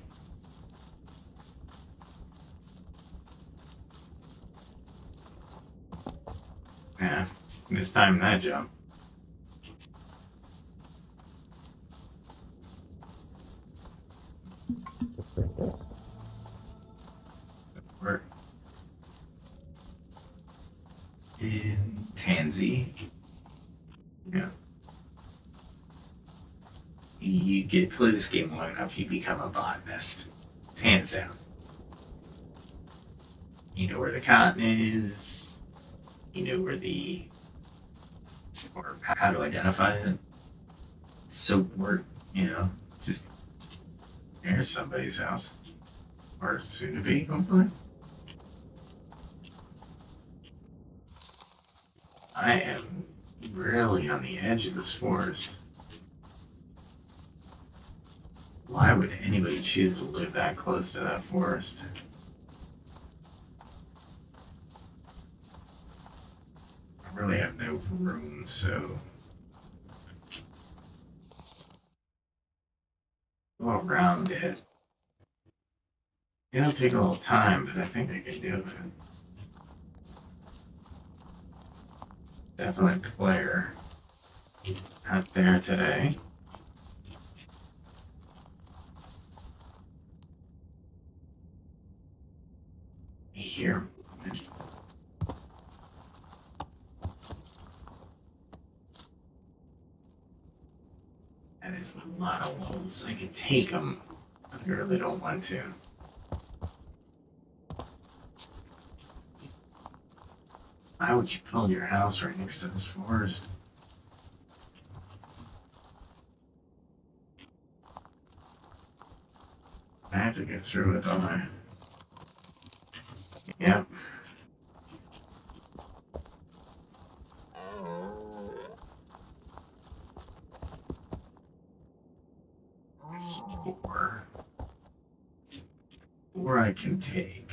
Speaker 1: Yeah, mistimed that jump. We're in Tansy. Yeah. You play this game long enough, you become a botanist. Hands down. You know where the cotton is. You know where or how to identify it. So we're, just there's somebody's house. Or soon to be, hopefully. I am really on the edge of this forest. Why would anybody choose to live that close to that forest? I really have no room, so go around it. It'll take a little time, but I think I can do it. Definitely player out there today. Here. That is a lot of wolves. I could take them, but I really don't want to. Why would you build your house right next to this forest? I have to get through it, don't I? Yep. Or I can take.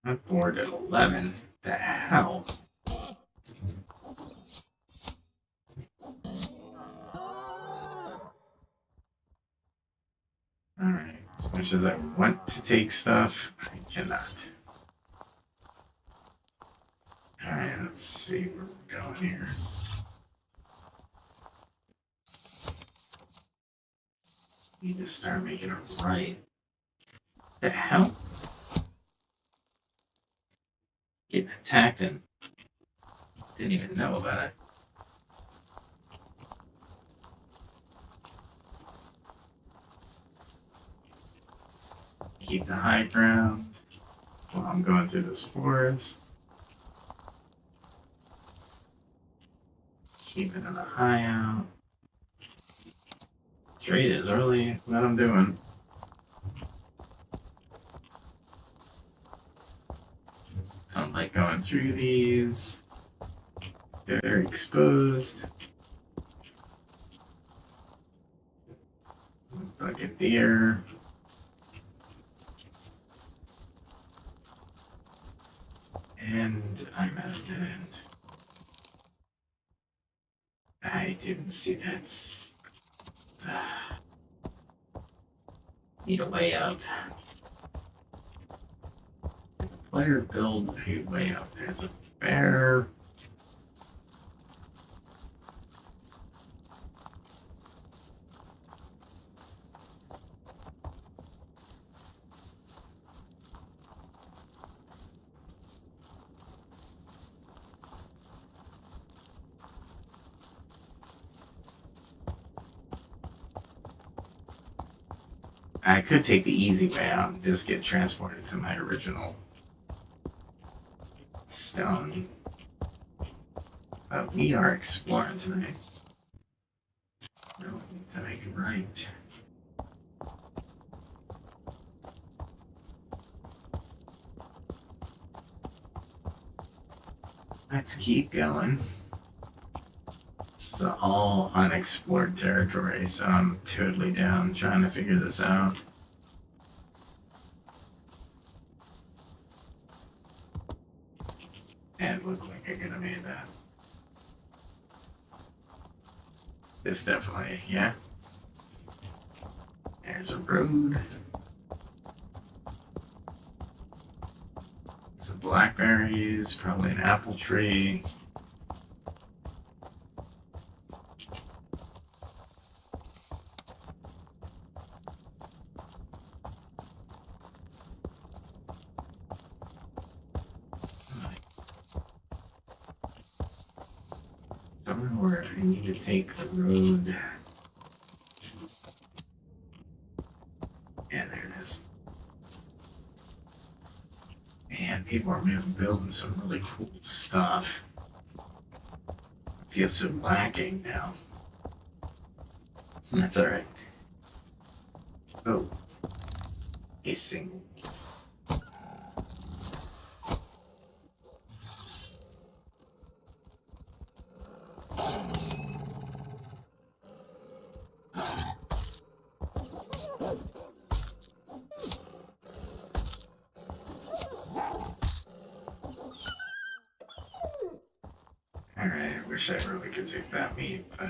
Speaker 1: I'm bored at 11. The hell? Alright, as much as I want to take stuff, I cannot. Alright, let's see where we're going here. Need to start making it right. The hell? Getting attacked and didn't even know about it. Keep the high ground while I'm going through this forest. Keep it on the high out. Trade is really what I'm doing. Don't like going through these. They're exposed. Looks like a deer. And I'm at a dead end. I didn't see that. Need a way up. Player build a way up. There's a bear. I could take the easy way out and just get transported to my original stone But we are exploring tonight. Really need to make it right. Let's keep going. This is all unexplored territory, so I'm totally down trying to figure this out. And it looked like I could have made that. This definitely, yeah. There's a road. Some blackberries, probably an apple tree. Somewhere where I need to take the road. Yeah, there it is. Man, people are building some really cool stuff. I feel so lacking now. That's alright. Oh. A single wolf. Alright, I wish I really could take that meat, but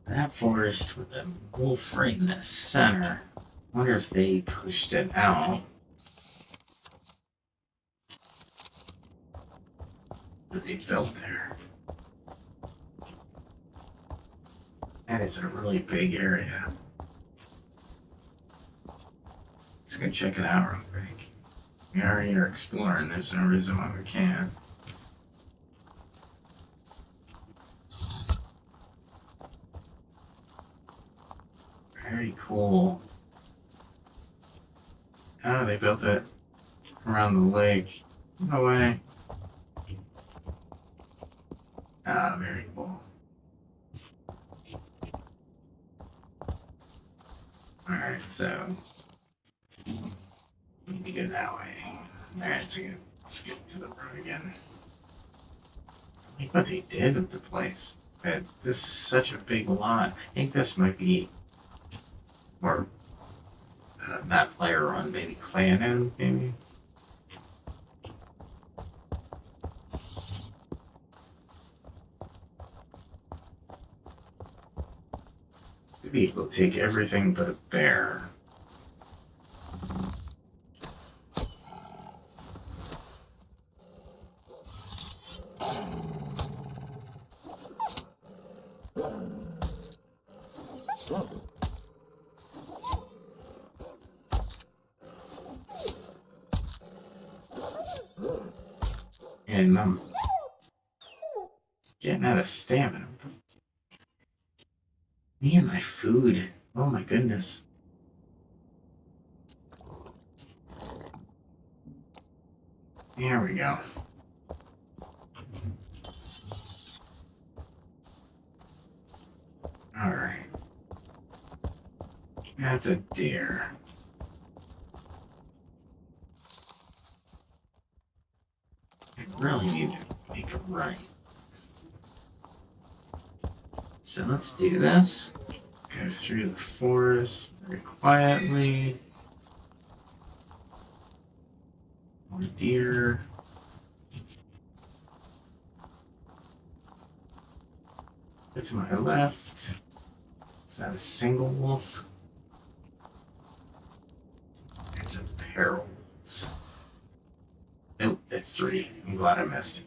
Speaker 1: that forest with a wolf right in the center. I wonder if they pushed it out. Was they built there? That is a really big area. Let's go check it out real quick. We already are exploring, there's no reason why we can't. Very cool. Oh, they built it around the lake. No way. Ah, very cool. Alright, so we need to go that way. Alright, so let's get to the road again. I like what they did with the place. But this is such a big lot. I think this might be more not player run, maybe clan owned, maybe. Maybe we'll take everything but a bear. And I'm getting out of stamina. Me and my food. Oh my goodness. There we go. Alright. That's a deer. I really need to make it right. So let's do this. Go through the forest very quietly. More deer. To my left. Is that a single wolf? It's a pair of wolves. Nope, it's 3. I'm glad I missed it.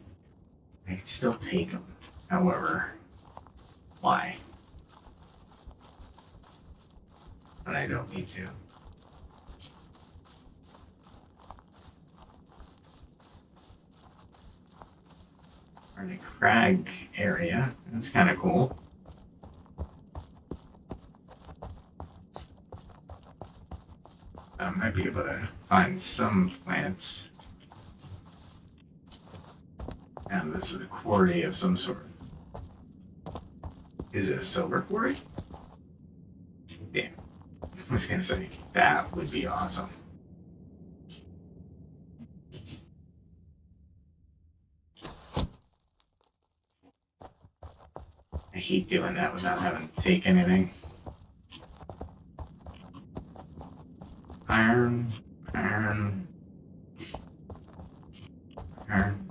Speaker 1: I can still take them. However, why? But I don't need to. We're in a crag area. That's kind of cool. I might be able to find some plants. this is a quarry of some sort. Is it a silver quarry? Damn. I was gonna say, that would be awesome. I hate doing that without having to take anything. Iron, iron, iron.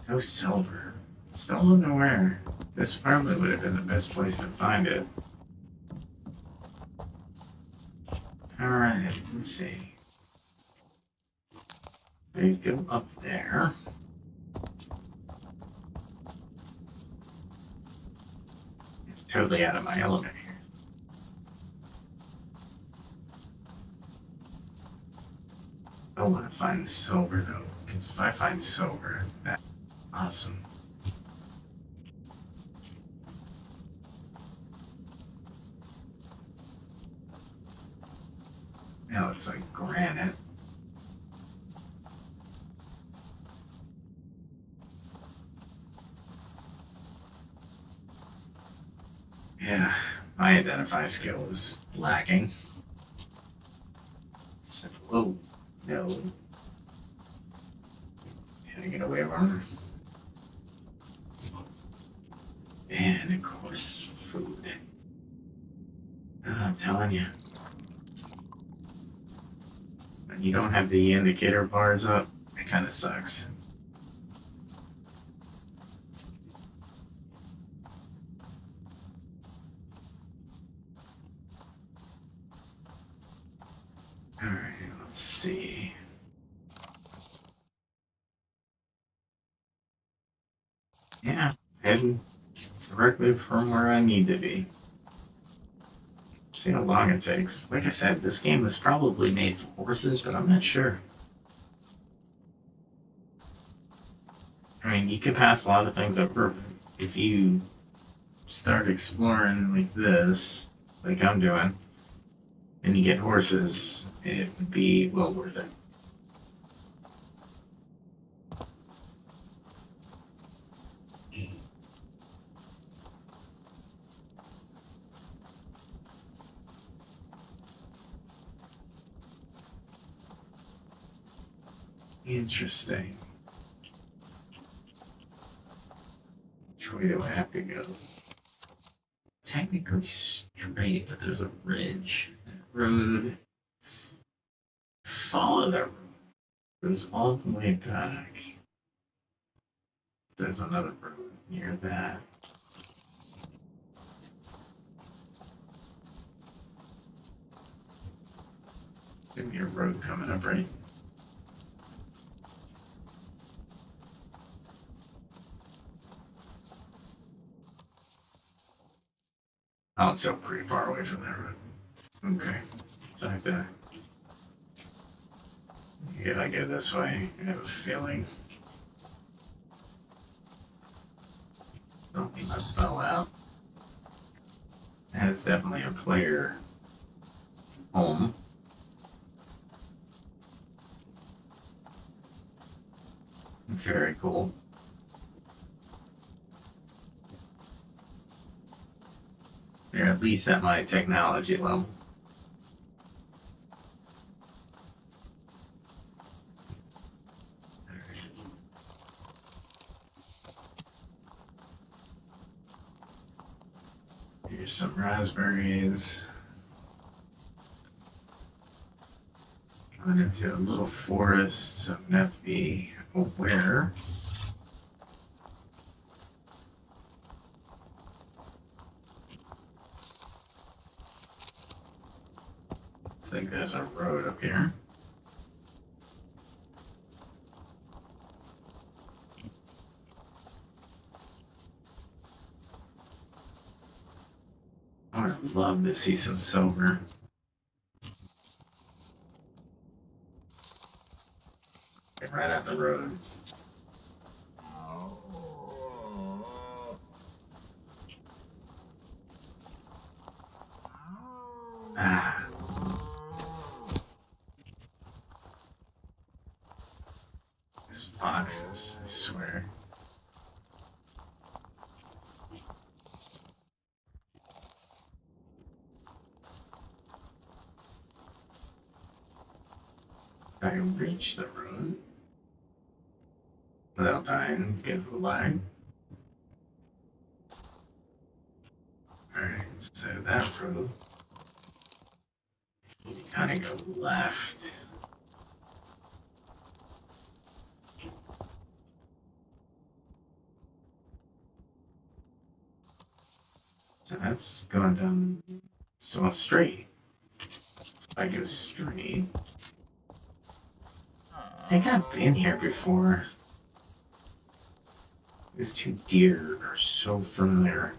Speaker 1: No silver. Still don't know where. This probably would have been the best place to find it. Alright, let's see. There you go up there. Totally out of my element here. I want to find the silver though, because if I find silver, that's awesome. That looks like granite. Yeah, my identify skill is lacking. So, whoa, no. Can I get away from her? And of course, food. I'm telling you. When you don't have the indicator bars up, it kind of sucks. Alright, let's see. Yeah, heading directly from where I need to be. See how long it takes. Like I said, this game was probably made for horses, but I'm not sure. I mean, you could pass a lot of things over, but if you start exploring like this, like I'm doing, and you get horses, it would be well worth it. Interesting. Which way do I have to go? Technically straight, but there's a ridge. That road. Follow that road. Goes all the way back. There's another road near that. Give me a road coming up, right? Oh, it's still pretty far away from that road. Okay. So I have to. Yeah, I go this way. I have a feeling. Don't need my bow out. That is definitely a player home. Very cool. They're at least at my technology level. Here's some raspberries. Coming into a little forest, so I'm gonna have to be aware. I think there's a road up here. I would love to see some silver. Right at the road. Ah. boxes, I swear. I can reach the room without dying because of the lag. Alright, so that room, you kind of go left. So that's going down so straight. If I go straight, I think I've been here before. These two deer are so familiar.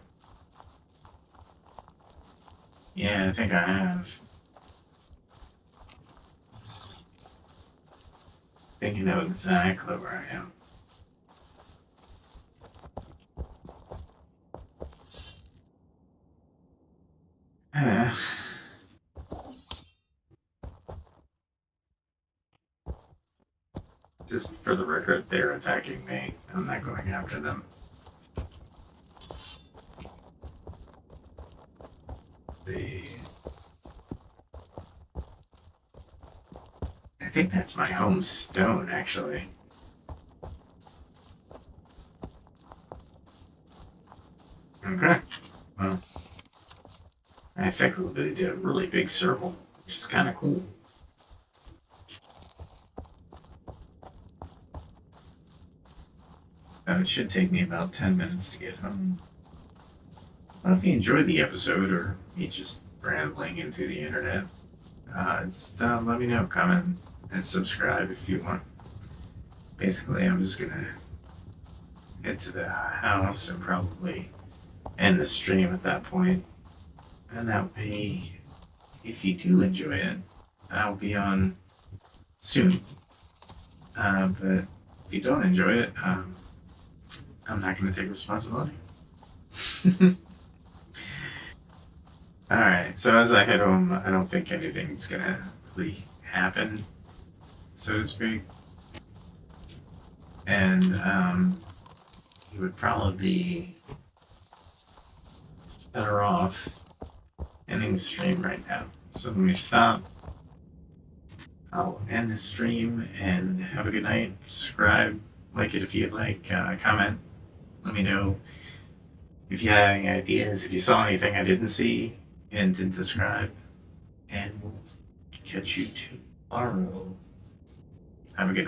Speaker 1: Yeah, I think I have. I think you know exactly where I am. Just for the record, they're attacking me. I'm not going after them. I think that's my home stone, actually. Okay. Well, I effectively did a really big circle, which is kind of cool. It should take me about 10 minutes to get home. Well, if you enjoyed the episode or me just rambling into the internet, just let me know, comment, and subscribe if you want. Basically, I'm just gonna head to the house and probably end the stream at that point. And that way, if you do enjoy it, I'll be on soon. But if you don't enjoy it, I'm not going to take responsibility. Alright, so as I head home, I don't think anything's going to really happen, so to speak. And you would probably be better off ending the stream right now. So let me stop. I'll end the stream and have a good night. Subscribe, like it if you'd like, comment. Let me know if you have any ideas, if you saw anything I didn't see and didn't describe. And we'll catch you tomorrow. Have a good night.